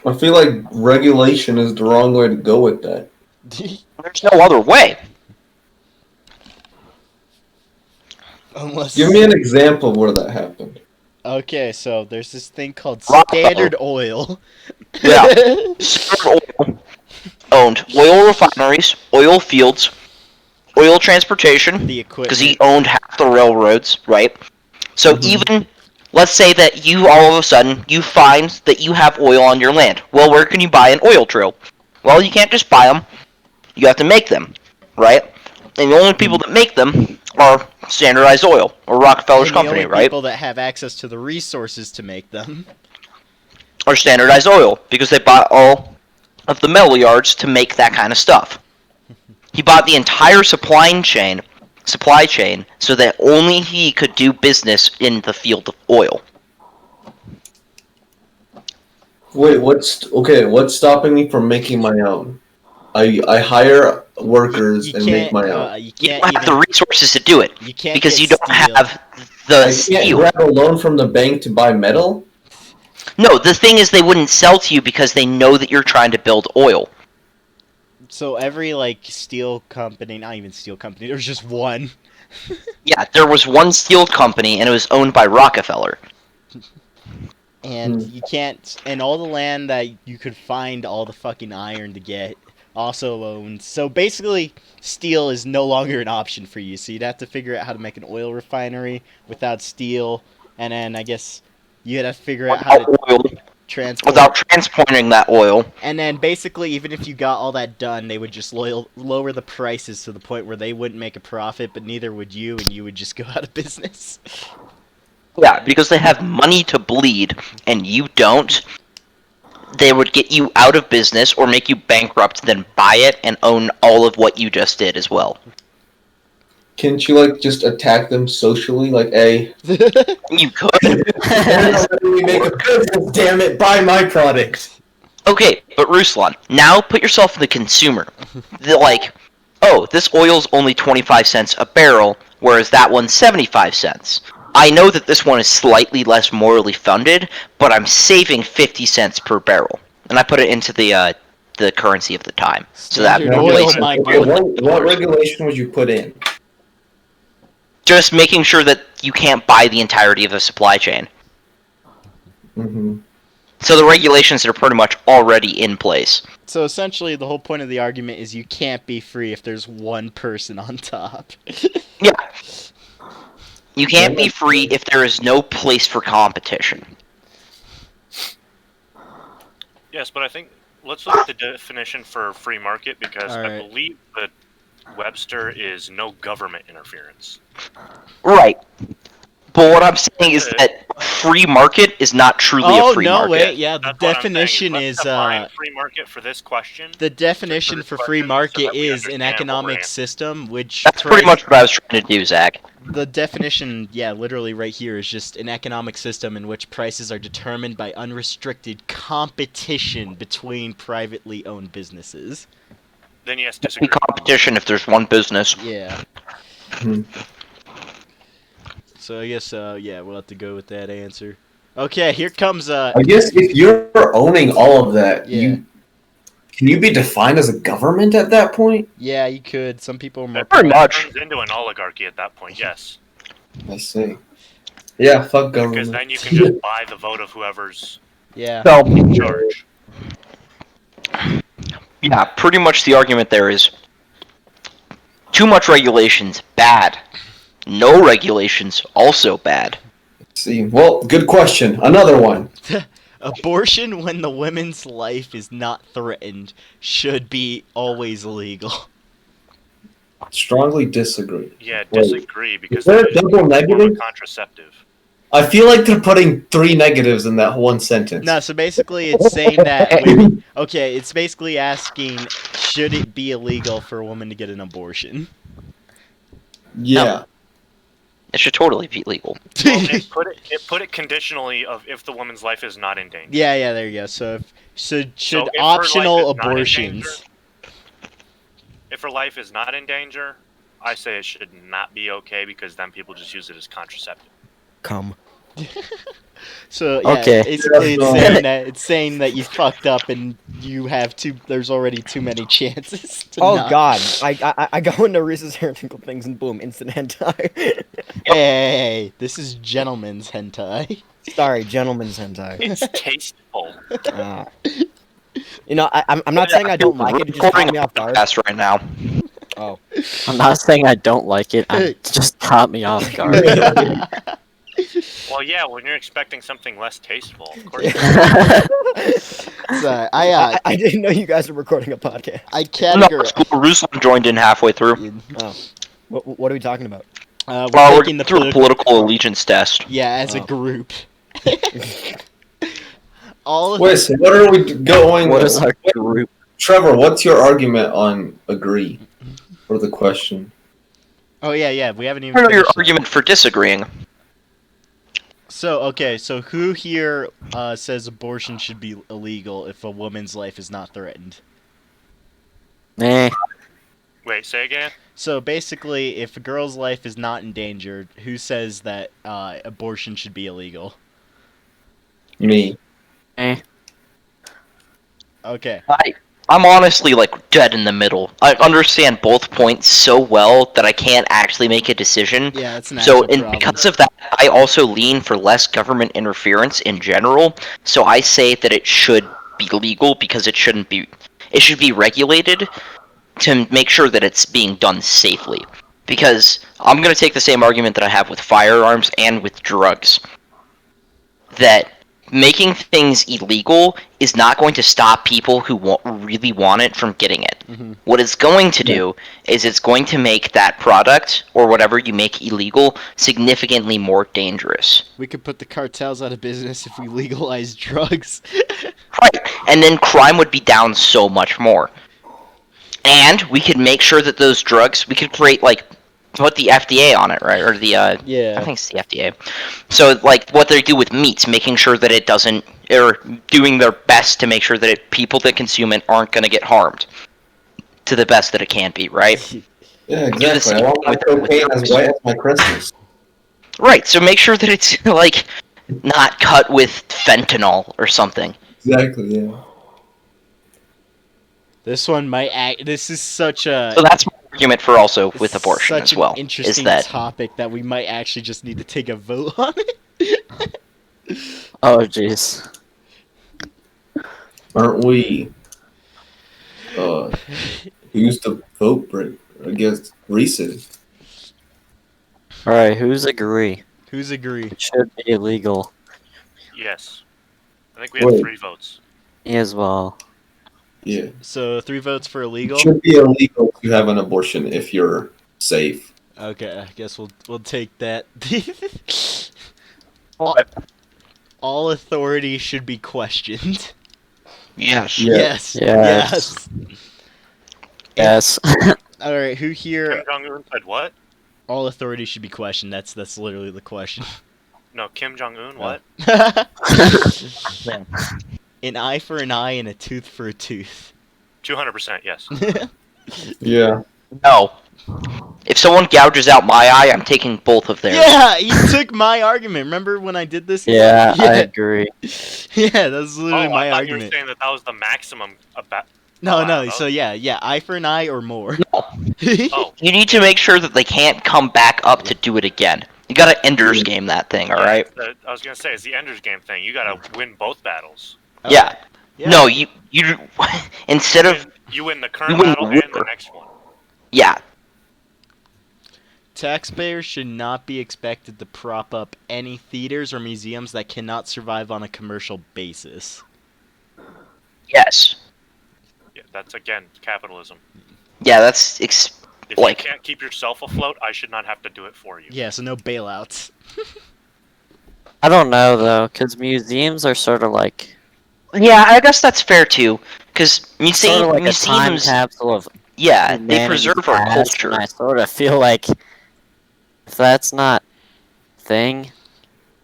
I feel like regulation is the wrong way to go with that. There's no other way. Unless Give me an example of where that happened. Okay, so there's this thing called Rockefeller. Standard Oil. Yeah. Standard Oil owned oil refineries, oil fields, oil transportation, The because he equipment. owned half the railroads, right? So Mhm. even, let's say that you all of a sudden, you find that you have oil on your land. Well, where can you buy an oil trail? Well, you can't just buy them. You have to make them, right? And the only people that make them are Standardized Oil, or Rockefeller's And the company, only right? people that have access to the resources to make them. Or Standardized Oil, because they bought all of the metal yards to make that kind of stuff. He bought the entire supply chain, so that only he could do business in the field of oil. Wait, what's stopping me from making my own? I hire workers and make my own. You You can't don't have even. the resources to do it You can't because get you don't steel. have I the can't steel. grab a loan from the bank to buy metal. No, the thing is they wouldn't sell to you because they know that you're trying to build oil. So every like steel company, not even steel company, there's just one. Yeah, there was one steel company and it was owned by Rockefeller. And you can't, and all the land that you could find all the fucking iron to get also owned. So basically, steel is no longer an option for you. So you'd have to figure out how to make an oil refinery without steel, and then I guess you'd have to figure out how to Without oil, transport. without transporting that oil. And then basically, even if you got all that done, they would just lower the prices to the point where they wouldn't make a profit, but neither would you, and you would just go out of business. Yeah, because they have money to bleed and you don't. They would get you out of business or make you bankrupt, then buy it and own all of what you just did as well. Can't you like just attack them socially? Like, hey, You could. we make a business. Damn it, buy my product. Okay, but Ruslan, now put yourself in the consumer. They're like, oh, this oil's only 25 cents a barrel, whereas that one's 75 cents. I know that this one is slightly less morally funded, but I'm saving 50 cents per barrel. And I put it into the currency of the time. So that Standard oil, relates my Okay, God. what regulation would you put in? just making sure that you can't buy the entirety of the supply chain. Mm-hmm. So the regulations are pretty much already in place. So essentially, the whole point of the argument is you can't be free if there's one person on top. Yeah. You can't be free if there is no place for competition. Yes, but I think let's look at the definition for free market because I Alright. believe that Webster is no government interference. Right. But what I'm saying is that a free market is not truly Oh a free no, market. wait, yeah. The That's what I'm saying, definition let's is define free market for this question. the definition this for free question so market that we is an understand what we're economic answering. system which That's pretty much what I was trying to do, Zach. the definition, yeah, literally right here is just an economic system in which prices are determined by unrestricted competition between privately owned businesses. Then yes, Be disagree. competition if there's one business. Yeah. Hmm. So I guess yeah, we'll have to go with that answer. Okay, here comes I guess if you're owning all of that, Yeah. can you be defined as a government at that point? yeah, you could. Some people are more That Pretty much. turns into an oligarchy at that point. Yes, I see. Yeah, fuck because government. then you can just buy the vote of whoever's Yeah. So, in charge. yeah, pretty much the argument there is too much regulations, bad. No regulations, also bad. See, well, good question. Another one. Abortion when the woman's life is not threatened should be always illegal. Strongly disagree. Yeah, Wait. disagree because Is there a that is double a form of negative? contraceptive. I feel like they're putting 3 negatives in that one sentence. No, so basically it's saying that women, okay, it's basically asking should it be illegal for a woman to get an abortion? Yeah. It should totally be legal. Well, it put it conditionally of if the woman's life is not in danger. Yeah, there you go. So should So if her optional life is not in abortions? If her life is not in danger, I say it should not be okay because then people just use it as contraceptive. Come. So yeah, Okay. it's saying that you fucked up and you have there's already too many chances. To Oh not. God, I go into Reese's hair tinkle things and boom, instant hentai. Hey, this is gentleman's hentai. Sorry, gentleman's hentai. It's tasteful. You know, I'm not saying I don't like it. It just caught Recording me off guard. podcast right now. Oh. I'm not saying I don't like it. It just caught me off guard. Well, yeah, when you're expecting something less tasteful, of course. So I didn't know you guys were recording a podcast. No, I it's categorize. cool. Ruslan joined in halfway through. What are we talking about? We're Well, we're taking the through a political allegiance test. Yeah, as a Oh. group. All of Wait, so what are we going What is our group? Trevor, what's your argument on agree for the question? Oh yeah, we haven't I even don't know your finished it. argument for disagreeing. So okay, so who here says abortion should be illegal if a woman's life is not threatened? Eh. Wait, say again? So basically, if a girl's life is not endangered, who says that abortion should be illegal? Me. Eh. Okay. I'm honestly like dead in the middle. I understand both points so well that I can't actually make a decision. Yeah, that's an So, actual and problem. because of that, I also lean for less government interference in general. So I say that it should be legal because it shouldn't be. It should be regulated to make sure that it's being done safely. Because I'm gonna take the same argument that I have with firearms and with drugs. That making things illegal is not going to stop people who really want it from getting it. Mhm. What it's going to do is it's going to make that product or whatever you make illegal significantly more dangerous. We could put the cartels out of business if we legalize drugs. Right. And then crime would be down so much more. And we could make sure that those drugs, we could create put the FDA on it, right? Or the Yeah. I think it's the FDA. So like what they do with meats, making sure that it doesn't, or doing their best to make sure that people that consume it aren't going to get harmed to the best that it can be, right? Yeah, Do the exactly. I same want my with cocaine drugs. as white as my Christmas. Right. So make sure that it's like not cut with fentanyl or something. Exactly, yeah. This one might act. This is such a. So that's my argument for also with it's abortion such as well. An Is interesting that topic that we might actually just need to take a vote on it. Oh, jeez. Aren't we used to vote break against Reese's? Alright, who's agree? Who's agree? It should be illegal. Yes. I think we have Wait. 3 votes. Me as well. Yeah. So 3 votes for illegal. It should be illegal to have an abortion if you're safe. Okay, I guess we'll take that. All authority should be questioned. Yes. Yeah. Yes. Yes. Yes. All right. Who here? Kim Jong Un said what? All authority should be questioned. That's literally the question. No, Kim Jong Un. What? An eye for an eye and a tooth for a tooth. 200%. Yes. Yeah. No. If someone gouges out my eye, I'm taking both of theirs. Yeah, you took my argument. Remember when I did this? Yeah, I Yeah. agree. Yeah, that's literally Oh, my I thought you were argument. saying that was the maximum about. No, Oh, no. I- So yeah, eye for an eye or more. No. Oh, You need to make sure that they can't come back up to do it again. You gotta Ender's Game that thing, alright? I was gonna say it's the Ender's Game thing. You gotta win both battles. Yeah. Yeah. No, you instead of You win the current You win battle the and the war. next one. yeah. Taxpayers should not be expected to prop up any theaters or museums that cannot survive on a commercial basis. Yes. Yeah, that's again capitalism. Yeah, that's If Like- you can't keep yourself afloat, I should not have to do it for you. Yeah, so no bailouts. I don't know though, because museums are sort of like yeah. I guess that's fair too, because sort of like a time museums, capsule of yeah, they humanity's preserve our past, culture. and I sort of feel like if that's not a thing,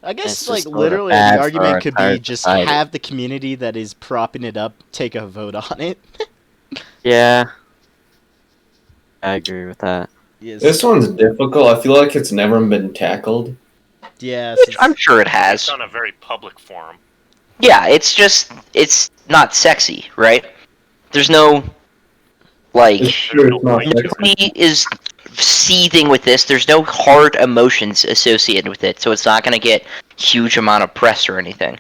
I guess It's like just sorta literally bad the for argument our could be entire just society. have the community that is propping it up take a vote on it. yeah, I agree with that. Yes. This one's difficult. I feel like it's never been tackled. Yes. Which I'm sure it It's has. on a very public forum. Yeah, it's just it's not sexy, right? There's no like It's true, it's not nobody is seething with this. There's no hard emotions associated with it, so it's not going to get huge amount of press or anything.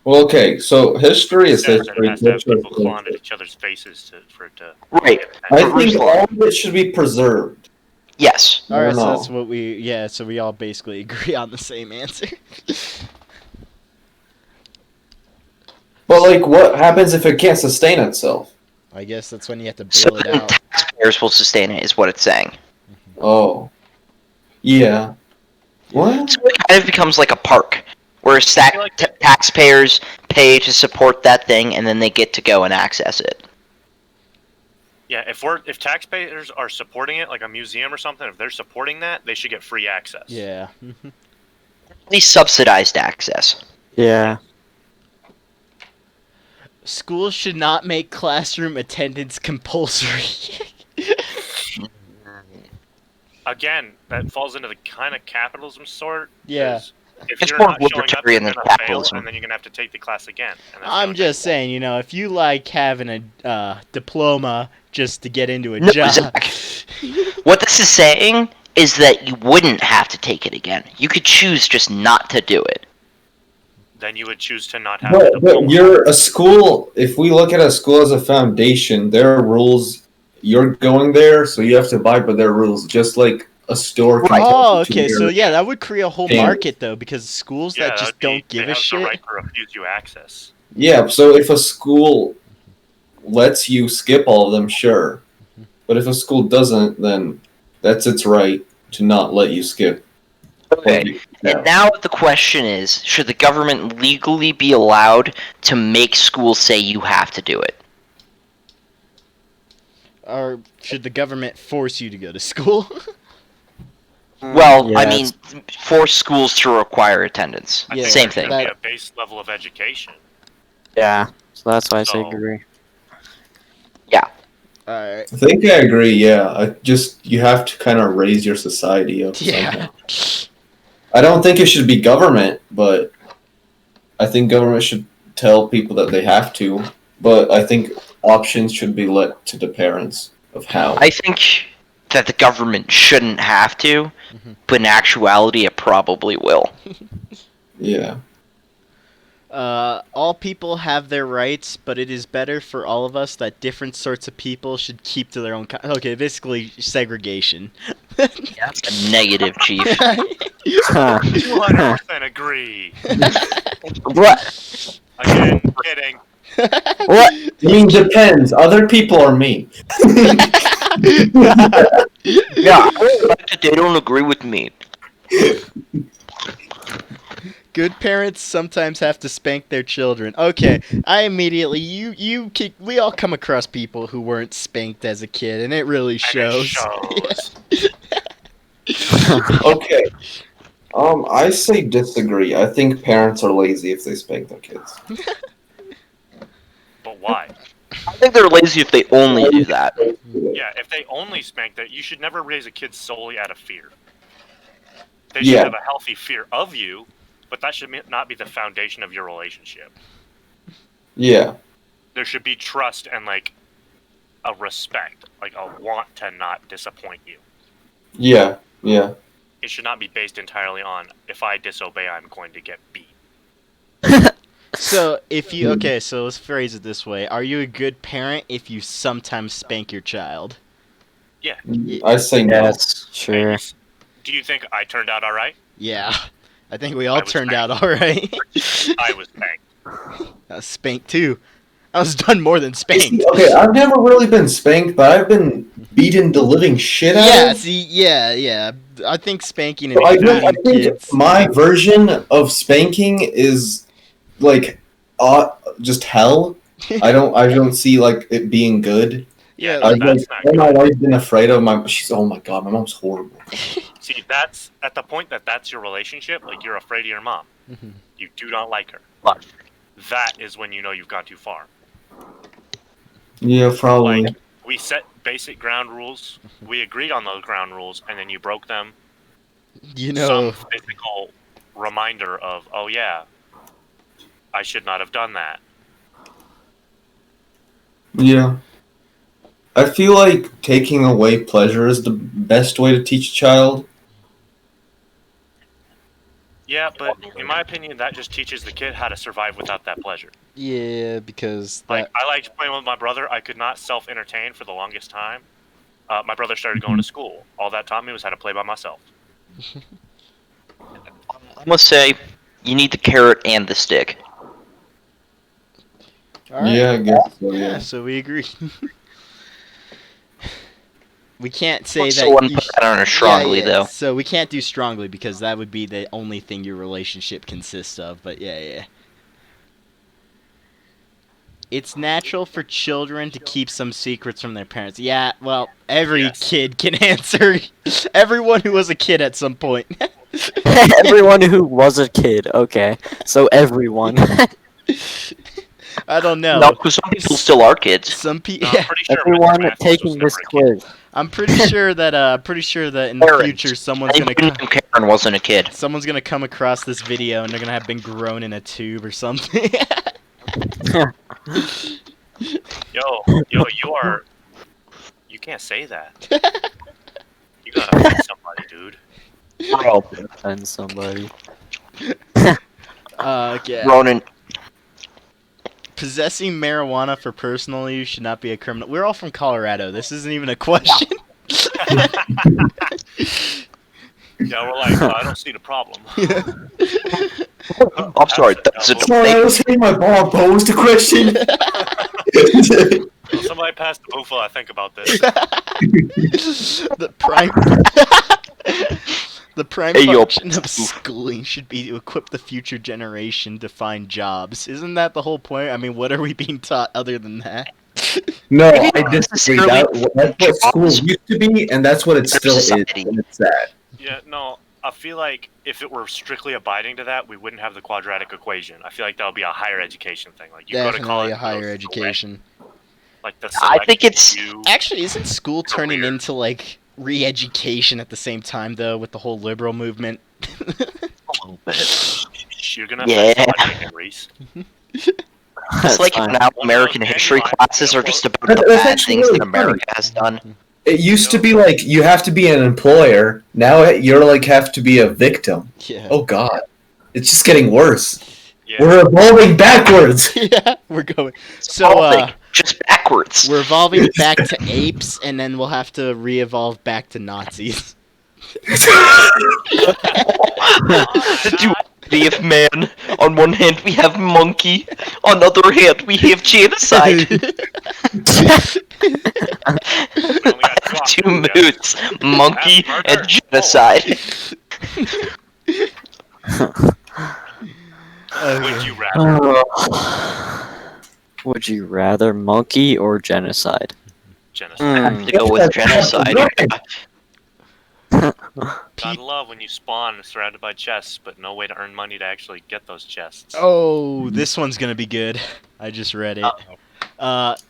Well, okay, so history is Yeah, it history. has to have culture is people clawing at culture. each other's faces for it to. Right. I First think of all- all of it should be preserved. Yes. All right, so No. that's what we so we all basically agree on the same answer. But like, what happens if it can't sustain itself? I guess that's when you have to So bail it then out. taxpayers will sustain it, is what it's saying. Oh, yeah. What? So it kind of becomes like a park, where feel like- taxpayers pay to support that thing, and then they get to go and access it. Yeah, if taxpayers are supporting it, like a museum or something, if they're supporting that, they should get free access. Yeah. At least subsidized access. Yeah, Schools should not make classroom attendance compulsory. Again, that falls into the kind of capitalism sort. Yeah. 'cause If It's you're more not showing up, you're libertarian than gonna fail, capitalism. and then you're gonna have to take the class again. And that's I'm gonna just take- saying, if you like having a diploma just to get into a No, job. Zach. What this is saying is that you wouldn't have to take it again. You could choose just not to do it. Then you would choose to not have the But diploma. you're a school. If we look at a school as a foundation, there are rules. You're going there, so you have to abide by their rules, just like a store. can Oh, tell you okay. to So your- yeah, that would create a whole standards. market though, because schools Yeah, that just that'd be- don't give they a have shit. the right to refuse you access. Yeah, so if a school lets you skip all of them, sure. But if a school doesn't, then that's its right to not let you skip. Okay. Yeah. And now the question is, should the government legally be allowed to make schools say you have to do it? Or should the government force you to go to school? Well, yeah, I mean, force schools to require attendance. I Yeah, think Same there should thing. be That- a base level of education. yeah. So that's why I say So- agree. Alright. I think I agree, yeah. You have to kind of raise your society up. Yeah. somehow. I don't think it should be government, but I think government should tell people that they have to. But I think options should be let to the parents of how. I think that the government shouldn't have to, Mhm. but in actuality, it probably will. Yeah. All people have their rights, but it is better for all of us that different sorts of people should keep to their own. Okay, basically segregation. That's a negative, Chief. 200% agree. What? Again, kidding. What? I mean, depends. Other people are me. Yeah, I don't like that they don't agree with me. Good parents sometimes have to spank their children. Okay, I immediately we all come across people who weren't spanked as a kid, and it really shows. shows. Okay. I say disagree. I think parents are lazy if they spank their kids. But why? I think they're lazy if they only do that. Yeah, if they only spank that, you should never raise a kid solely out of fear. They should Yeah. have a healthy fear of you, but that should not be the foundation of your relationship. Yeah. There should be trust and like a respect, like a want to not disappoint you. Yeah. Yeah. It should not be based entirely on if I disobey, I'm going to get beat. So so let's phrase it this way: are you a good parent if you sometimes spank your child? I say no. Yes, sure. Do you think I turned out all right? Yeah, I think we I all was turned spanked. out all right. I was spanked. I was spanked too. I was done more than spanked. Okay, I've never really been spanked, but I've been beaten the living shit out Yeah, of. see, yeah. I think spanking and So I beating think kids. my version of spanking is like just hell. I don't see like it being good. Yeah, no, I've that's not like, good. my wife been afraid of my. Oh my god, my mom's horrible. See, that's at the point that's your relationship. Like you're afraid of your mom. Mhm. You do not like her. But That is when you know you've gone too far. Yeah, probably. Like we set basic ground rules. We agreed on those ground rules, and then you broke them. you know, Some physical reminder of, oh yeah, I should not have done that. Yeah. I feel like taking away pleasure is the best way to teach a child. Yeah, but in my opinion, that just teaches the kid how to survive without that pleasure. yeah, because Like, I liked playing with my brother. I could not self-entertain for the longest time. My brother started going to school. All that taught me was how to play by myself. I must say, you need the carrot and the stick. all right. Yeah, I guess so, Yeah, yeah. so we agree. We can't say So that. wouldn't put that on her strongly, though. So we can't do strongly because that would be the only thing your relationship consists of. But yeah. It's natural for children to keep some secrets from their parents. Yeah, well, every Yes. kid can answer. Everyone who was a kid at some point. Everyone who was a kid. Okay, so everyone. I don't know. No, because some people still are kids. Some people. No, I'm pretty sure Mr. Everyone Mathis taking was this never a kid. quiz. I'm pretty sure that. In the Parents. future, someone's gonna. Anybody named Karen wasn't a kid. Someone's gonna come across this video and they're gonna have been grown in a tube or something. Yo, you are. You can't say that. You gotta offend somebody, dude. Bro, And somebody. Okay. Ronan, Possessing marijuana for personal use should not be a criminal. We're all from Colorado. This isn't even a question. Yeah, we're like, I don't see the problem. I'm sorry, that's a Sorry, I debate. was saying my mom posed a question. Will somebody pass the booth while I think about this. the prime. The prime Hey, yo, function of oof. schooling should be to equip the future generation to find jobs. Isn't that the whole point? I mean, what are we being taught other than that? No, Maybe I not disagree. necessarily That's what school jobs. used to be, and that's what it still is. society. And it's sad. Yeah, no, I feel like if it were strictly abiding to that, we wouldn't have the quadratic equation. I feel like that would be a higher education thing. Like you go to Definitely college, a you go higher select- education. Like the I think select it's- few- Actually, isn't school turning Career. into like re-education at the same time though, with the whole liberal movement? You're gonna Yeah. offend somebody again, Reese. It's like fine. now American history classes are just about the That's bad actually things really that America has done. It used to be like you have to be an employer. Now you're like have to be a victim. Yeah. Oh God, it's just getting worse. Yeah. We're evolving backwards. Yeah, we're going. It's So, all like just backwards. we're evolving back to apes, and then we'll have to re-evolve back to Nazis. The duality of man. On one hand, we have monkey. On the other hand, we have genocide. We only got Two options, yeah. moods: monkey Have and murder. genocide. rather? Would you rather monkey or genocide? Genocide. I have to go with genocide. Gotta love when you spawn surrounded by chests, but no way to earn money to actually get those chests. Oh, this one's gonna be good. I just read it.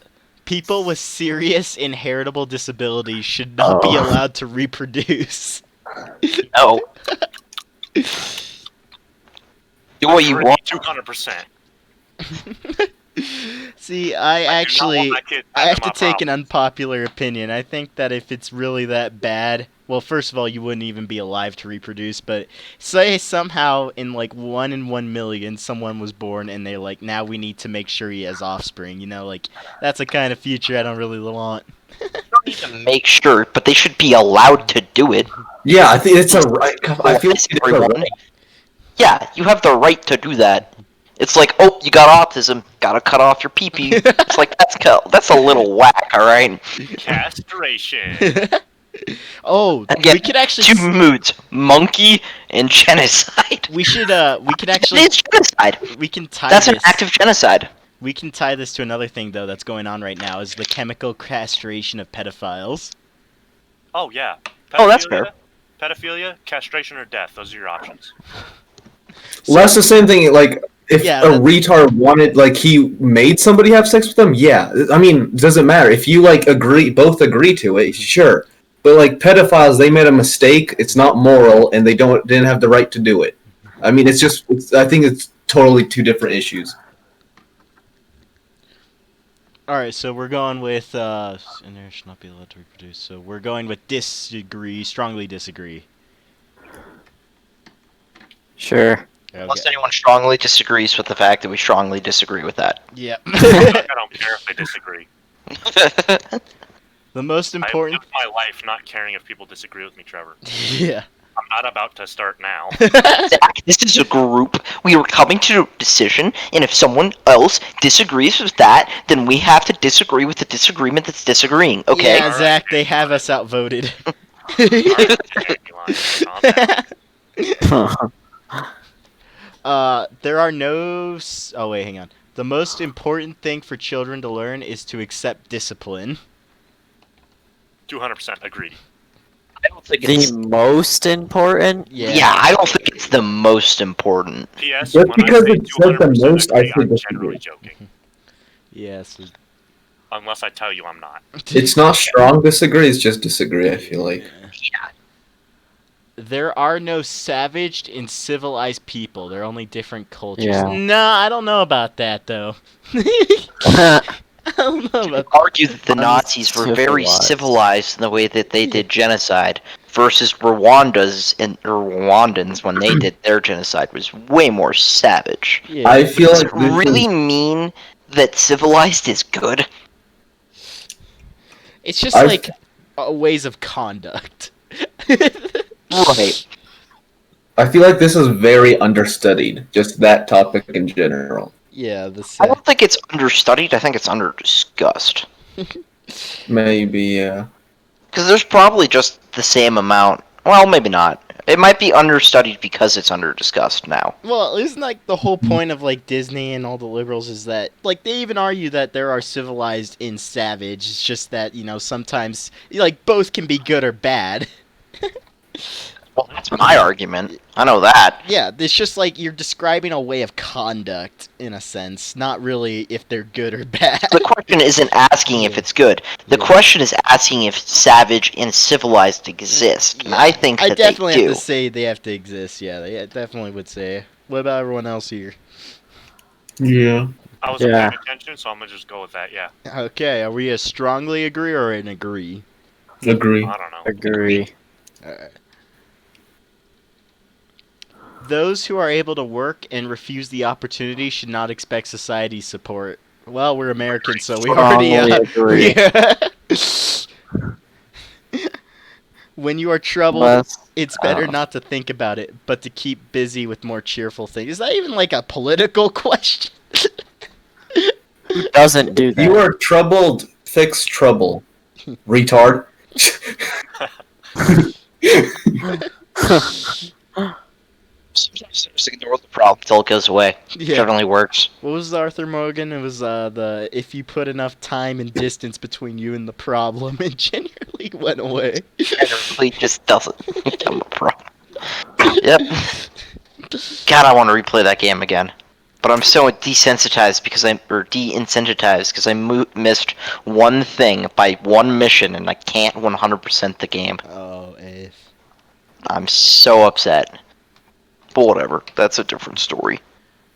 People with serious inheritable disabilities should not be allowed to reproduce. No. Do what you want. 200%. See, I actually, I have to take an an unpopular opinion. I think that if it's really that bad, well, first of all, you wouldn't even be alive to reproduce. But say somehow in like 1 in 1 million, someone was born and they're like, now we need to make sure he has offspring. You know, like that's a kind of future I don't really want. don't need to make sure, but they should be allowed to do it. Yeah, I think it's a right. I feel like it's a Everyone. right. Yeah, you have the right to do that. It's like, oh, you got autism, gotta cut off your pee-pee. It's like, that's a little whack, alright? castration. Oh, Again, we could actually. Two moods, monkey and genocide. We should. We could It actually. is genocide. We can tie That's this. an act of genocide. We can tie this to another thing though that's going on right now is the chemical castration of pedophiles. Oh yeah. Oh, that's fair. Pedophilia, castration, or death. Those are your options. Well, that's the same thing. Like, if Yeah, a that's- retard wanted, like, he made somebody have sex with them, yeah. I mean, it doesn't matter if you like both agree to it, sure. But like pedophiles, they made a mistake. It's not moral, and they didn't have the right to do it. I mean, I think it's totally two different issues. All right, so we're going with and there should not be allowed to reproduce. So we're going with disagree, strongly disagree. Sure. Unless anyone strongly disagrees with the fact that we strongly disagree with that. Yeah. I don't care if they disagree. The most I've important. lived my life not caring if people disagree with me, Trevor. Yeah. I'm not about to start now. Zach, this is a group. We are coming to a decision, and if someone else disagrees with that, then we have to disagree with the disagreement that's disagreeing, okay? Yeah, Zach, they have us outvoted. Calm down. There are no. Oh wait, hang on. The most important thing for children to learn is to accept discipline. 200% agree. I don't think it's... The most important? Yeah, I don't think it's the most important. P.S. Just When because I say it said the 200% most, I agree, should I'm disagree. generally joking. Yes. Unless I tell you I'm not. It's not strong disagree, it's just disagree, I feel like. Yeah. There are no savaged and civilized people. They're only different cultures. Yeah. No, I don't know about that though. I don't know about Argue that the Nazis were very Uncivilized. civilized in the way that they did genocide versus Rwandans when they did their genocide was way more savage. Yeah. I feel Does like it this really is, mean that civilized is good? It's just I've- like ways of conduct. Right. I feel like this is very understudied, just that topic in general. Yeah, the I don't think it's understudied, I think it's under-discussed. Maybe, yeah. Because there's probably just the same amount. Well, maybe not. It might be understudied because it's under-discussed now. Well, isn't like the whole point of like Disney and all the liberals is that like they even argue that there are civilized and savage. It's just that, you know, sometimes like both can be good or bad. Well, that's my argument. I know that. Yeah, it's just like you're describing a way of conduct in a sense, not really if they're good or bad. The question isn't asking if it's good. The Yeah. question is asking if savage and civilized exist. And I think I that definitely they do. have to say they have to exist. Yeah, they definitely would say. What about everyone else here? Yeah. I was Yeah. paying attention, so I'm gonna just go with that. Yeah. Okay, are we a strongly agree or an agree? Agree. I don't know. Agree. Alright. Those who are able to work and refuse the opportunity should not expect society's support. Well, we're Americans, so we already Strongly agree. Yeah. When you are troubled, Less- it's better Oh. not to think about it, but to keep busy with more cheerful things. Is that even like a political question? Who doesn't do that? You are troubled, fix trouble. Retard. Sometimes just ignore the problem until it goes away. Yeah. Generally works. What was Arthur Morgan? It was the if you put enough time and distance between you and the problem, it generally went away. Generally just doesn't become a problem. Yep. God, I want to replay that game again. But I'm so deinsensitized because I missed one thing by one mission, and I can't 100% the game. Oh, if. I'm so upset. But whatever, that's a different story.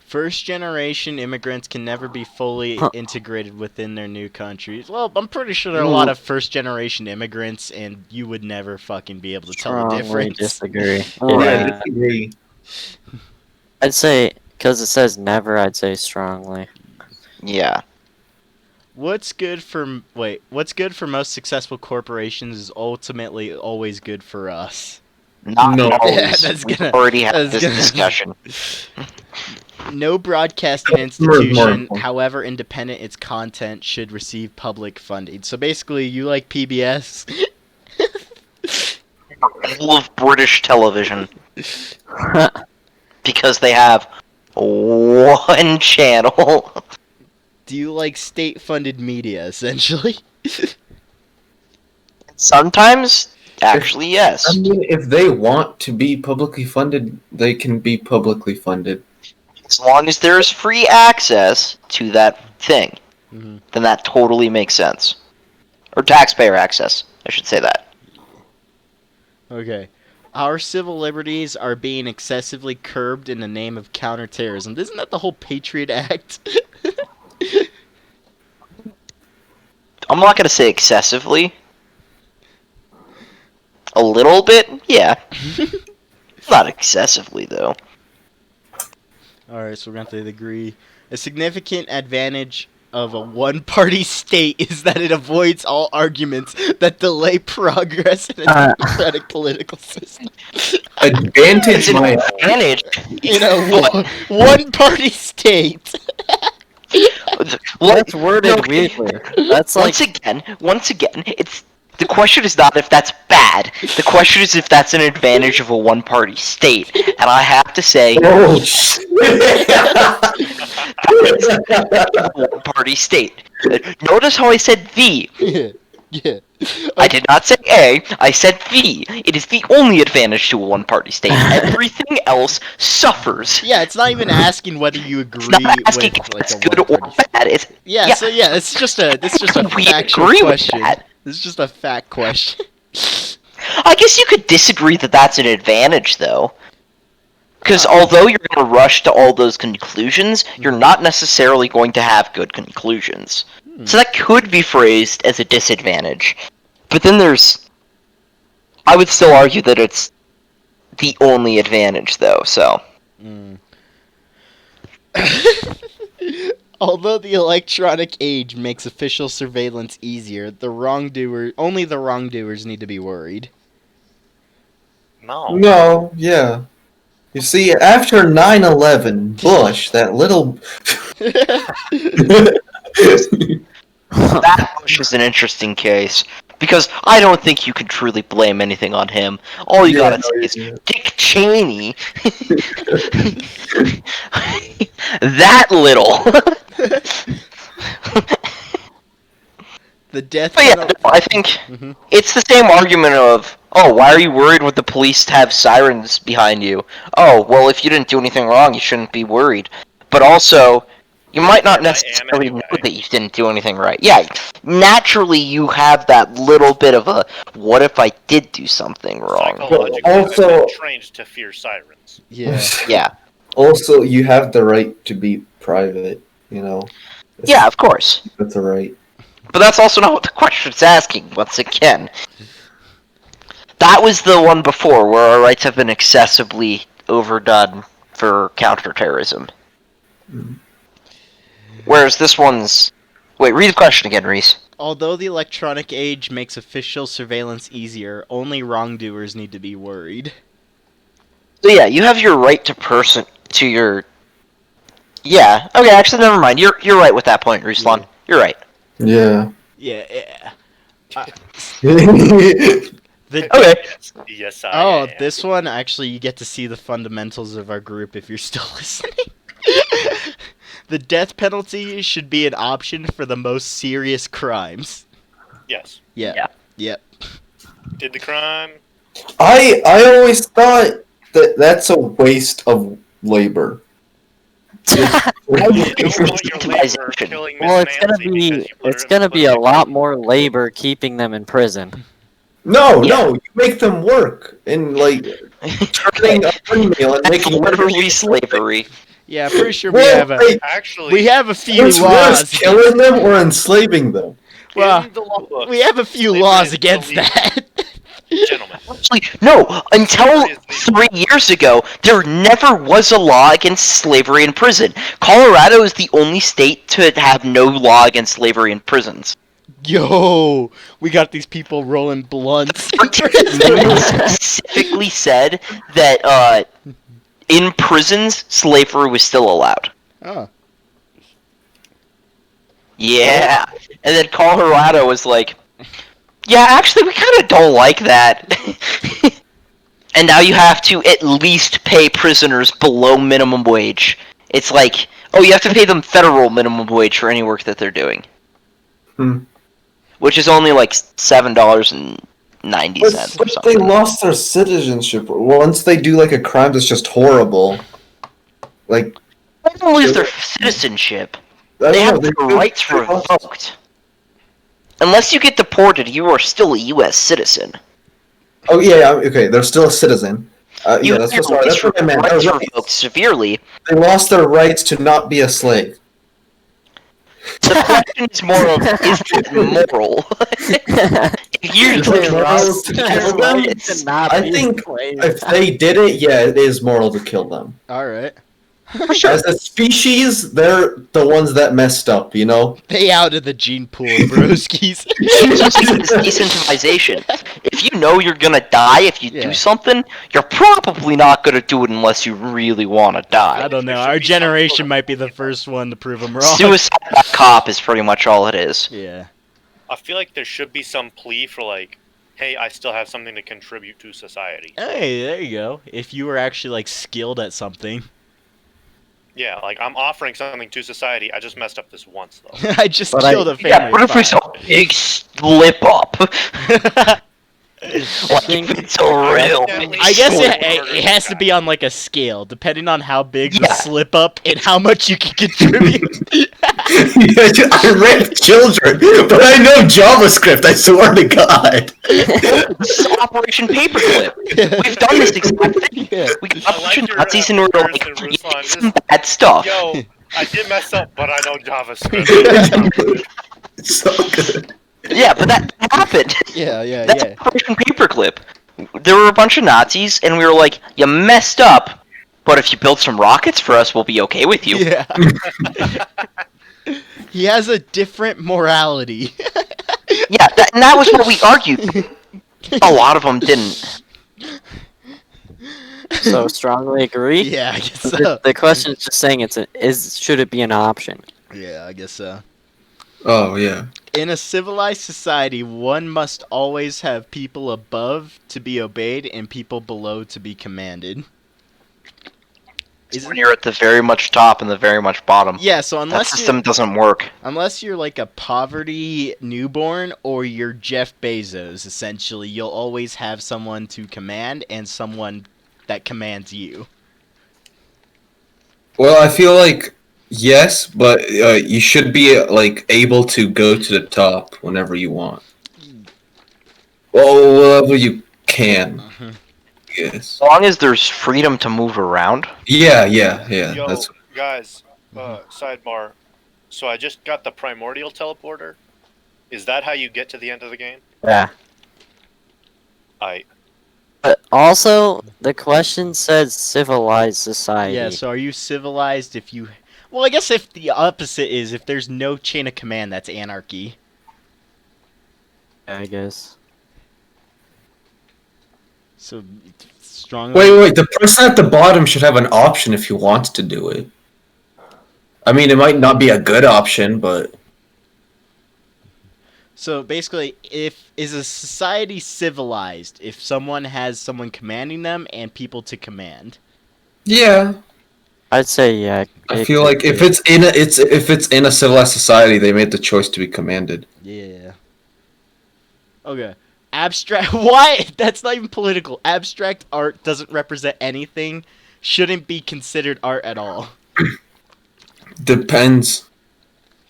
First generation immigrants can never be fully integrated within their new countries. Well, I'm pretty sure there are a lot of first generation immigrants, and you would never fucking be able to tell the Strongly difference. disagree. Yeah, disagree. I'd say, because it says never, I'd say strongly. Yeah. What's good for most successful corporations is ultimately always good for us. Not No. always. Yeah, that's We've gonna- already had that's this gonna- discussion. No broadcasting Customer is more institution, important. however independent its content, should receive public funding. So basically, you like PBS? All of British television. Because they have one channel. Do you like state-funded media, essentially? Sometimes, actually, yes. I mean, if they want to be publicly funded, they can be publicly funded. As long as there's free access to that thing, Mhm. then that totally makes sense. Or taxpayer access, I should say that. Okay. Our civil liberties are being excessively curbed in the name of counterterrorism. Isn't that the whole Patriot Act? I'm not gonna say excessively. A little bit, yeah. Not excessively, though. Alright, so we're going to have to agree. A significant advantage of a one-party state is that it avoids all arguments that delay progress in a democratic political system. Advantage It's an my advantage. In a one-party state. That's worded weirdly. That's like, Once again, it's the question is not if that's bad. The question is if that's an advantage of a one-party state. And I have to say, Oh shit! one-party state. Notice how I said the. Yeah. Yeah. I did not say A, I said the. It is the only advantage to a one-party state. Everything else suffers. Yeah, it's not even asking whether you agree It's not asking with if like it's a good or one-party state. bad. It's Yeah, yeah. so yeah, it's just a We factual agree with question. that. It's just a fact question. I guess you could disagree that that's an advantage, though. Because although you're going to rush to all those conclusions, you're not necessarily going to have good conclusions. So that could be phrased as a disadvantage. But then there's... I would still argue that it's the only advantage, though, so... Mm. Although the electronic age makes official surveillance easier, only the wrongdoers need to be worried. No. No, yeah. You see, after 9/11, Bush, that little. That Bush is an interesting case. Because I don't think you can truly blame anything on him. All you Yeah, gotta no, say is, yeah. Dick Cheney. That little. The death But yeah, penalty. no, I think Mhm. it's the same argument of, oh, why are you worried with the police to have sirens behind you? Oh, well, if you didn't do anything wrong, you shouldn't be worried. But also, you might not Yeah, I am necessarily anyway. know that you didn't do anything right. Yeah, naturally you have that little bit of a, what if I did do something wrong? Psychologically, also- I've been trained to fear sirens. Yeah. Yeah, Also, you have the right to be private. You know. yeah, of course. That's a right. But that's also not what the question's asking, once again. That was the one before, where our rights have been excessively overdone for counterterrorism. Whereas this one's... Wait, read the question again, Reese. Although the electronic age makes official surveillance easier, only wrongdoers need to be worried. So yeah, you have your right to your... Yeah, okay, actually, never mind. You're right with that point, Ruslan. Yeah. You're right. Yeah. Yeah. yeah. The Okay. Yes, I Oh, am. this one actually you get to see the fundamentals of our group if you're still listening. The death penalty should be an option for the most serious crimes. Yes. Yeah. Yeah. Yep. Did the crime. I always thought that that's a waste of labor. You don't want your Victimization. labor killing Miss Well, it's gonna Nancy because be you put it's her in gonna the be a pussy. lot more labor keeping them in prison. No, Yeah. no, you make them work and like turning a windmill and That's making literally slavery. Yeah, pretty sure we Well, have a like, Actually, few what's worse, laws. killing them or enslaving them? Well, in the law books, we have a few slavery laws is against illegal. that. Gentlemen, Actually, no. Until 3 years ago, there never was a law against slavery in prison. Colorado is the only state to have no law against slavery in prisons. Yo, we got these people rolling blunts. 13th Amendment specifically said that in prisons, slavery was still allowed. Oh. Yeah. And then Colorado was like, yeah, actually, we kind of don't like that. And now you have to at least pay prisoners below minimum wage. It's like, oh, you have to pay them federal minimum wage for any work that they're doing. Hmm. Which is only like $7.90 or But they something. lost their citizenship once they do like a crime that's just horrible. Like They don't lose their citizenship. I They don't have know, their rights revoked. Unless you get deported, you are still a U.S. citizen. Oh yeah, okay. They're still a citizen. You Yeah, have that's your that's what I meant. rights Their rights. revoked severely. They lost their rights to not be a slave. The question is more of, is it moral? If you Is it moral to kill them? it's I think if they did it, yeah, it is moral to kill them. All right. As a species, they're the ones that messed up, you know? Pay out of the gene pool, broskies. It's desensitization. If you know you're gonna die if you Yeah. do something, you're probably not gonna do it unless you really want to I die. don't know. There should Our be some generation sort of- might be the first one to prove them wrong. Suicide by cop is pretty much all it is. Yeah. I feel like there should be some plea for like, hey, I still have something to contribute to society. Hey, there you go. If you were actually like skilled at something. Yeah, like I'm offering something to society. I just messed up this once though. I just But killed a family. Yeah, what if of it's a big slip up? five. Like, if it's a real big I guess slip it has to be on like a scale, depending on how big the Yeah. slip up and how much you can contribute. I read children, but I know JavaScript, I swear to God. This is Operation Paperclip. We've done this exact thing. Yeah. We got a I bunch like of your, Nazis and we were like, comparison, "You Ruslan. did some bad stuff. Yo, I did mess up, but I know JavaScript. It's so good. Yeah, but that happened. Yeah, yeah, That's yeah. Operation Paperclip. There were a bunch of Nazis, and we were like, you messed up, but if you build some rockets for us, we'll be okay with you. Yeah. He has a different morality. Yeah, and that was what we argued. A lot of them didn't. So strongly agree. Yeah, I guess The, so. the question is just saying should it be an option? Yeah, I guess so. Oh, yeah. In a civilized society, one must always have people above to be obeyed and people below to be commanded. When you're at the very much top and the very much bottom. Yeah, so That unless system you're, doesn't work. unless you're like a poverty newborn or you're Jeff Bezos, essentially, you'll always have someone to command and someone that commands you. Well, I feel like yes, but you should be like able to go to the top whenever you want. Well, whenever you can. Yes. As long as there's freedom to move around. Yeah. Yo, That's guys, sidebar. So I just got the primordial teleporter. Is that how you get to the end of the game? Yeah. But also, the question says civilized society. Yeah, so are you civilized if you... Well, I guess if the opposite is if there's no chain of command, that's anarchy. I guess. So, strongly... Wait. The person at the bottom should have an option if he wants to do it. I mean, it might not be a good option, but So basically, if is a society civilized if someone has someone commanding them and people to command? Yeah, I'd say yeah. I it feel could like if be. it's in a civilized society, they made the choice to be commanded. Yeah. Okay. Abstract. Why? That's not even political. Abstract art doesn't represent anything. Shouldn't be considered art at all. Depends.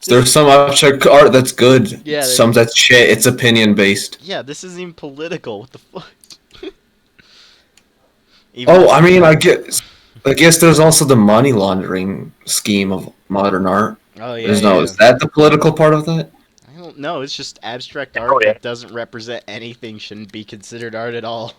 There's some abstract art that's good. Yeah, Some that's shit. It's opinion based. Yeah, this isn't even political. What the fuck? Even- Oh, I mean, I guess there's also the money laundering scheme of modern art. Oh yeah. Is that the political part of that? I don't know. It's just abstract Oh, art yeah. that doesn't represent anything. Shouldn't be considered art at all.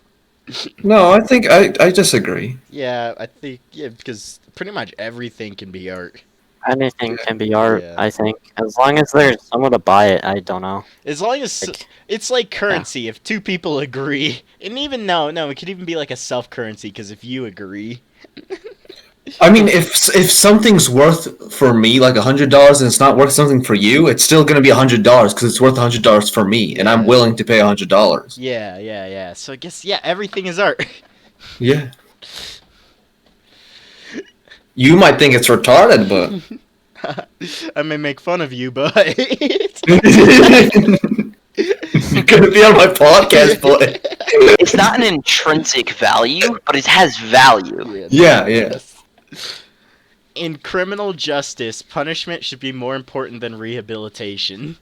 No, I think I disagree. Yeah, I think because pretty much everything can be art. Anything can be art. Yeah. I think as long as there's someone to buy it. I don't know. As long as Like, it's like currency, if two people agree, and even no, it could even be like a self currency because if you agree, I mean, if something's worth for me like $100 and it's not worth something for you, it's still gonna be $100 because it's worth $100 for me, and I'm Yeah. willing to pay $100. yeah. So I guess everything is art. Yeah. You might think it's retarded, but I may make fun of you, but you're gonna be on my podcast, boy. It's not an intrinsic value, but it has value. Yeah. In criminal justice, punishment should be more important than rehabilitation.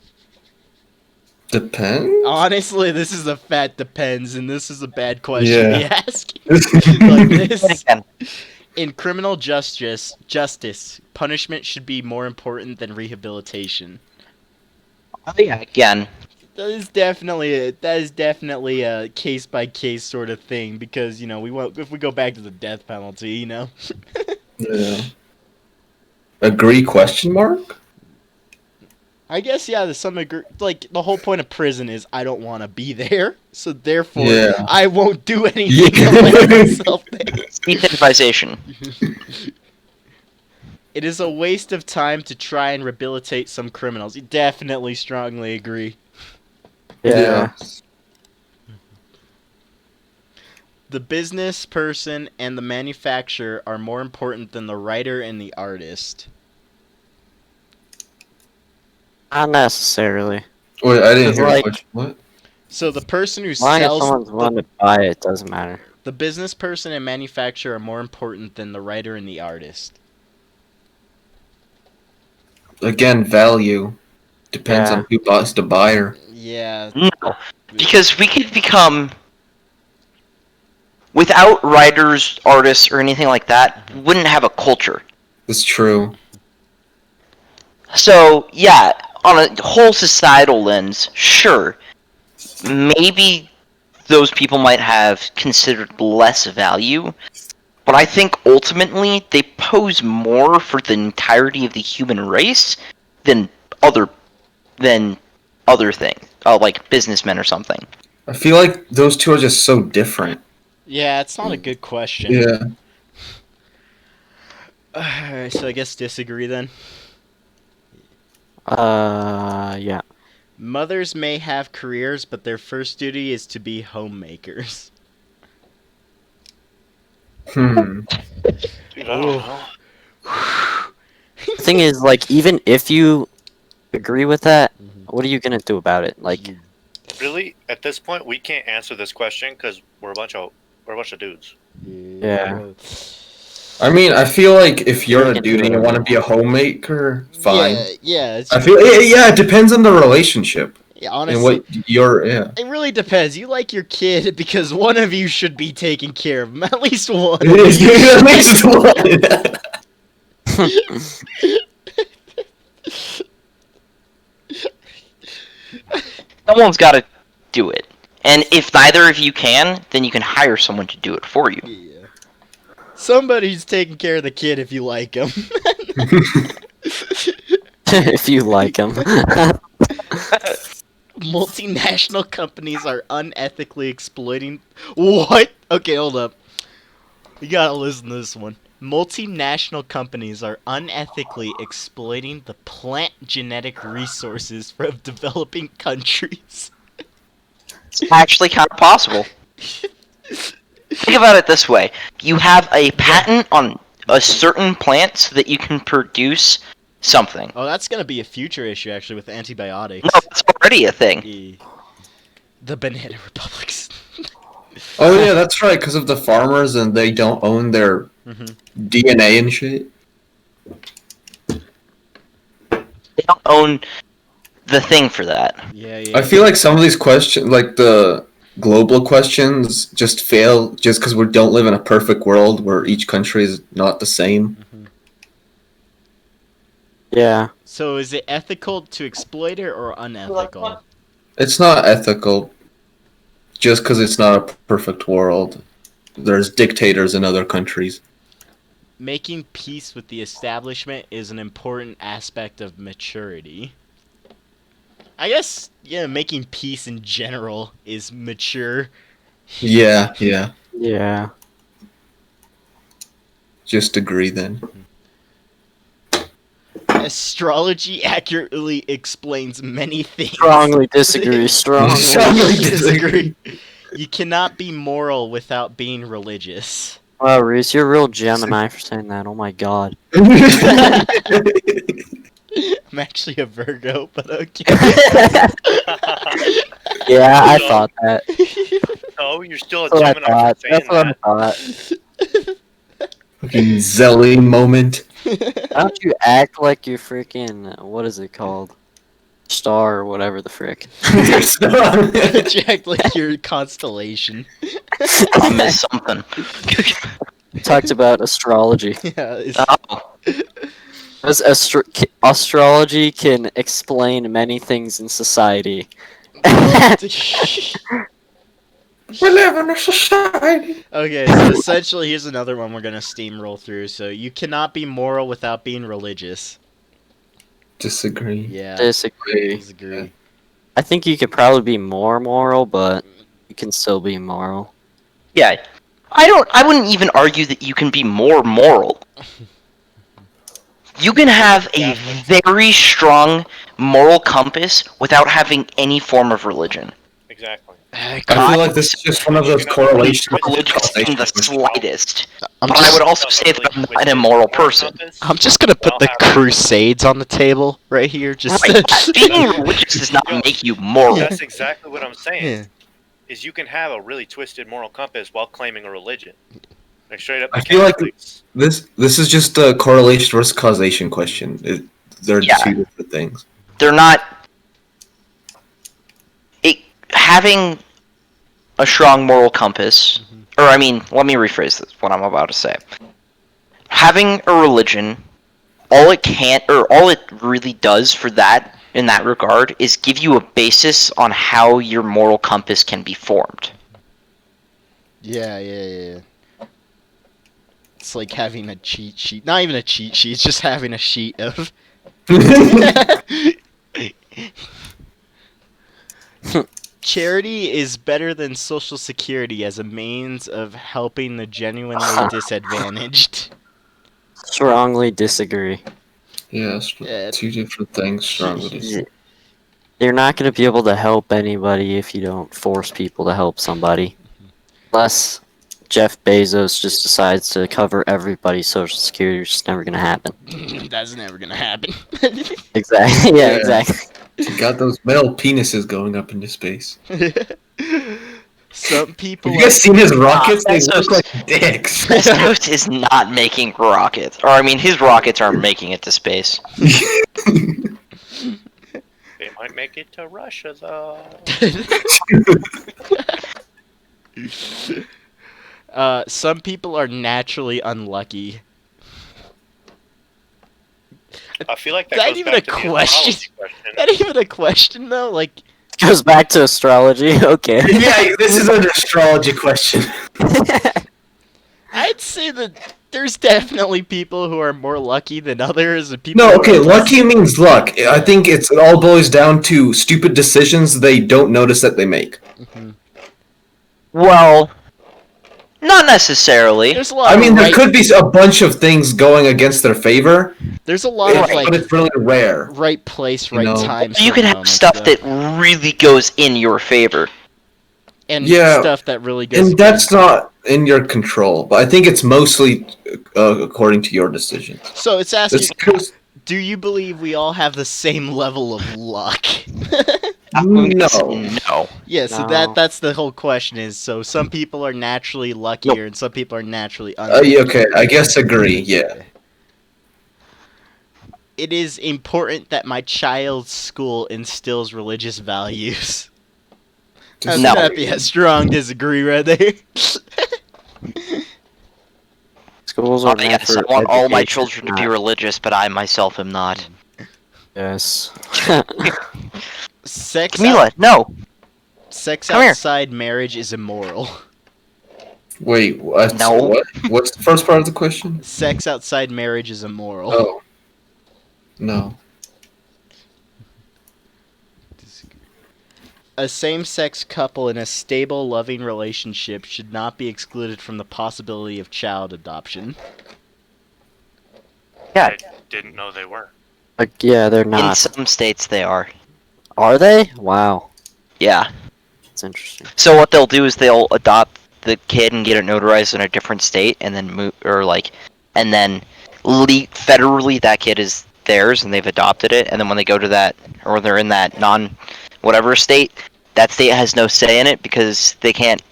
Depends. Honestly, this is a fat depends, and this is a bad question Yeah. to ask. Like this. Again, In criminal justice, punishment should be more important than rehabilitation. again, That is definitely a case by case sort of thing because we won't if we go back to the death penalty. Yeah. Agree? Question mark. I guess there's some like the whole point of prison is I don't want to be there, so therefore Yeah. I won't do anything Yeah. to let myself there. decentralization. It is a waste of time to try and rehabilitate some criminals. You definitely strongly agree. yeah. The business person and the manufacturer are more important than the writer and the artist. Not necessarily. Wait, I didn't hear Like- the question. What? So the person who As long as sells someone's willing to buy it, doesn't matter. the business person and manufacturer are more important than the writer and the artist. Again, value depends Yeah. on who buys the buyer. Yeah. No, because we could become, without writers, artists, or anything like that, we wouldn't have a culture. It's true. So, yeah, on a whole societal lens, sure, maybe those people might have considered less value, but I think ultimately they pose more for the entirety of the human race than other things, like businessmen or something. I feel like those two are just so different. Yeah, it's not a good question. Yeah. Alright, so I guess disagree then. Yeah. Mothers may have careers, but their first duty is to be homemakers. Hmm. Dude, I don't know. The thing is, like, even if you agree with that, Mhm. what are you gonna do about it? Like, Really, at this point, we can't answer this question because we're a bunch of dudes. Yeah. I mean, I feel like if you're a dude and you want to be a homemaker, fine. Yeah. It's, I feel it depends on the relationship yeah, and honestly, what you're. Yeah. it really depends. You like your kid because one of you should be taking care of him. At least one. At least one. Someone's got to do it. And if neither of you can, then you can hire someone to do it for you. Yeah. Somebody's taking care of the kid if you like him. if you like them. Multinational companies are unethically exploiting. What? Okay, hold up. You gotta listen to this one. Multinational companies are unethically exploiting the plant genetic resources from developing countries. It's actually kind of possible. Think about it this way: you have a patent on a certain plant so that you can produce something. Oh, that's gonna be a future issue actually with antibiotics. No, it's already a thing. The banana republics. Oh yeah, that's right. Because of the farmers, and they don't own their DNA and shit. They don't own the thing for that. Yeah. I feel like some of these questions, like the global questions, just fail just because we don't live in a perfect world where each country is not the same. Yeah. So is it ethical to exploit it or unethical? It's not ethical just because it's not a perfect world. There's dictators in other countries. Making peace with the establishment is an important aspect of maturity. I guess, yeah, making peace in general is mature. Yeah. Yeah. Just agree then. Astrology accurately explains many things. Strongly disagree. Strongly. Strongly disagree. You cannot be moral without being religious. Wow, Reese, you're a real Gemini for saying that. Oh my god. I'm actually a Virgo, but okay. Yeah, I thought that. Oh, you're still a That's what I Gemini thought. for saying That's what I that. thought. Fucking Zelly moment. Why don't you act like you're freaking, what is it called? Star or whatever the frick. Jack, like your constellation. I missed something. Talked about astrology. Yeah. Oh, Because astrology can explain many things in society. We live in a society. Okay, so essentially, here's another one we're gonna steamroll through. So you cannot be moral without being religious. Disagree. Yeah. Disagree. Disagree. I think you could probably be more moral, but you can still be moral. yeah. I wouldn't even argue that you can be more moral. You can have a very strong moral compass without having any form of religion. Exactly. I feel like this is just one of those correlations. Religious in the slightest. I'm But I would also say that I'm not an immoral person. I'm just gonna put the Crusades on the table right here. Just Right, being religious does not make you moral. That's exactly what I'm saying. Yeah. Is you can have a really twisted moral compass while claiming a religion. Like straight up. I feel like Catholics. this is just a correlation versus causation question. They're Yeah. two different things. They're not. Having a strong moral compass, or I mean, let me rephrase this, what I'm about to say. Having a religion, all it really does for that, in that regard, is give you a basis on how your moral compass can be formed. Yeah. It's like having a cheat sheet. Not even a cheat sheet. It's just having a sheet of. Charity is better than Social Security as a means of helping the genuinely disadvantaged. Strongly disagree. Yes, Yeah. two different things. Strongly. Y- You're not going to be able to help anybody if you don't force people to help somebody. Unless Jeff Bezos just decides to cover everybody's social security, which is never going to happen. That's never gonna happen. Exactly. Yeah, Yeah. exactly. You got those metal penises going up into space. Some people. Have you guys seen his rockets? They Bezos- look like dicks. Bezos is not making rockets. Or, I mean, his rockets aren't making it to space. They might make it to Russia though. Some people are naturally unlucky. I feel like that That goes even back a to the question? astrology question. That even a question though? Like, Goes back to astrology. Okay. Yeah, this is an astrology question. I'd say that there's definitely people who are more lucky than others, and people. No, who okay, are less- lucky means luck. I think it all boils down to stupid decisions they don't notice that they make. Mhm. Well, Not necessarily. There's a lot. I of mean, there right, could be a bunch of things going against their favor, There's a lot of like but it's really rare. right place, You right know. time. You sort can of have moments, stuff though. that really goes in your favor. and Yeah, stuff that really goes. And that's not in your control. But I think it's mostly according to your decisions. So it's asking, It's because do you believe we all have the same level of luck? I'm gonna say no. no. Yeah, so No. that's the whole question is, so some people are naturally luckier and some people are naturally unlucky. Yeah, okay, I guess agree. Yeah. It is important that my child's school instills religious values. That's No. gonna be a strong disagree right there. Schools are meant Yes, I for want all my education, children to be not- religious, but I myself am not. Yes. Sex, Camila, no. sex come here. outside marriage is immoral. Wait, what? No. What? What's the first part of the question? Sex outside marriage is immoral. Oh. No. A same-sex couple in a stable, loving relationship should not be excluded from the possibility of child adoption. Yeah, I didn't know they were. Like, yeah, they're in not. some states they are. Are they? Wow. Yeah. That's interesting. So what they'll do is they'll adopt the kid and get it notarized in a different state, and then move, or like, and then federally that kid is theirs, and they've adopted it. And then when they go to that, or they're in that whatever state, that state has no say in it because they can't,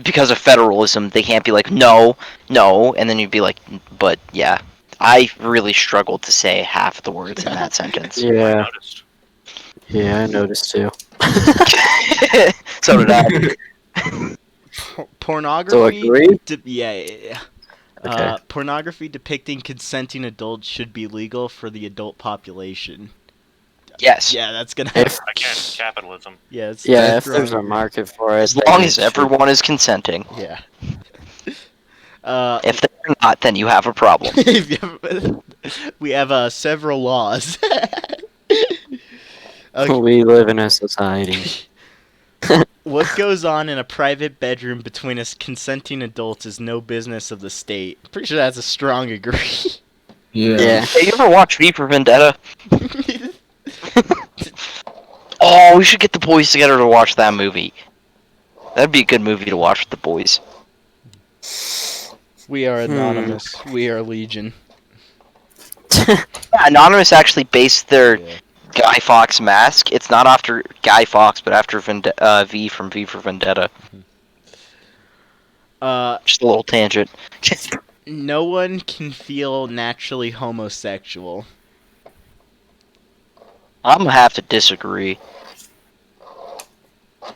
because of federalism, they can't be like no, and then you'd be like, but yeah. I really struggled to say half the words in that sentence. I Yeah. noticed. Yeah, I noticed too. So did I. Pornography. agree? Yeah. Okay. Pornography depicting consenting adults should be legal for the adult population. Yes. Yeah, that's gonna. If Again, capitalism. Yeah, it's yeah, if strong there's a agree. market for it, As then long it as should- everyone is consenting. Yeah. If they're not, then you have a problem. We have several laws. Okay, we live in a society. what goes on in a private bedroom between us consenting adults is no business of the state. Pretty sure that's a strong agree. Yeah. Hey, you ever watch V for Vendetta? Oh, we should get the boys together to watch that movie. That'd be a good movie to watch with the boys. We are anonymous. We are legion. Yeah, Anonymous actually based their Yeah. Guy Fawkes mask. It's not after Guy Fawkes, but after V from V for Vendetta. Just a little tangent. No one can feel naturally homosexual. I'm gonna have to disagree. How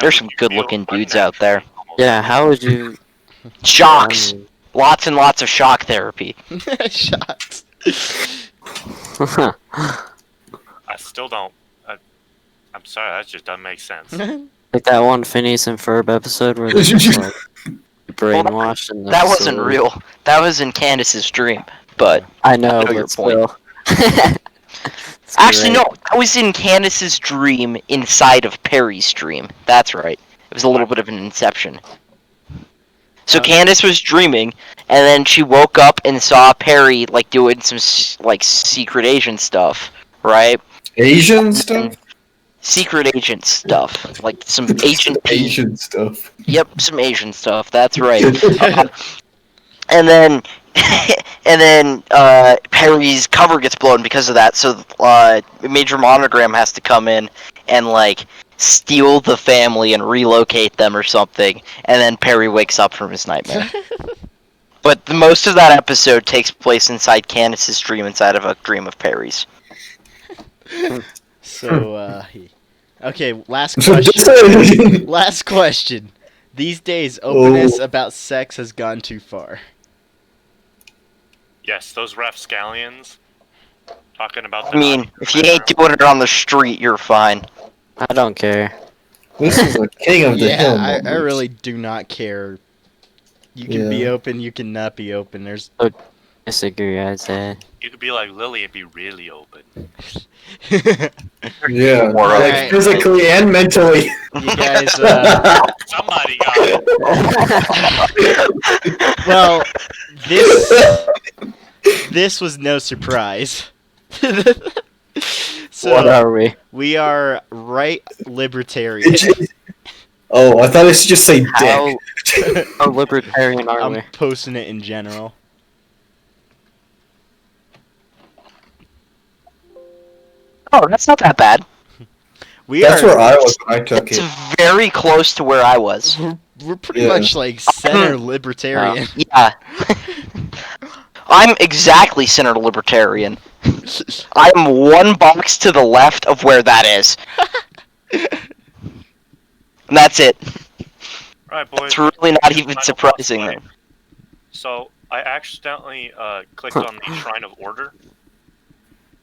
There's would some you good-looking feel dudes out there. Yeah, how would you? Shocks! Lots and lots of shock therapy. Shots. I still don't. I'm sorry, that just doesn't make sense. Like that one Phineas and Ferb episode where they just like brainwashed and That wasn't real. That was in Candace's dream. But I know, I know your but point. still. It's actually, great. no, that was in Candace's dream inside of Perry's dream. That's right. It was a little bit of an inception. So Candace was dreaming, and then she woke up and saw Perry like doing some like secret agent stuff, right? Asian stuff? Secret agent stuff, like some agent P. Asian stuff. Yep, some Asian stuff. That's right. And then, Perry's cover gets blown because of that. So Major Monogram has to come in and like steal the family and relocate them or something. And then Perry wakes up from his nightmare. But most of that episode takes place inside Candace's dream, inside of a dream of Perry's. So, okay, last question. Question. Last question. These days, openness about sex has gone too far. Yes, those rapscallions talking about. I mean, if you ain't doing it on the street, you're fine. I don't care. This is a king of the hill. Yeah, I moment. really do not care. You can be Yeah. open, you can not be open. There's It's disagree, I'd say. You could be like Lily and be really open. Yeah, More like right. physically and mentally. You guys, Somebody got it. well, this was no surprise. So What are we? we are right libertarian. Oh, I thought it should just say How, dick. how libertarian are I'm we? posting it in general. Oh, that's not that bad. We That's are. where I was when I took It's it. very close to where I was. We're pretty Yeah. much like center libertarian. Yeah. I'm exactly center libertarian. I'm one box to the left of where that is. And that's it. Alright, boys. It's really not even Final surprising. boss fight. So, I accidentally clicked on the Shrine of Order,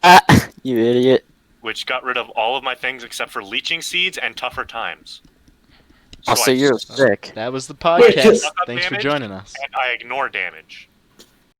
Ah, you idiot. which got rid of all of my things except for Leeching Seeds and Tougher Times. Oh, so I you're sick. That was the Wait, podcast. just- Thanks for damage? joining us. And I ignore damage.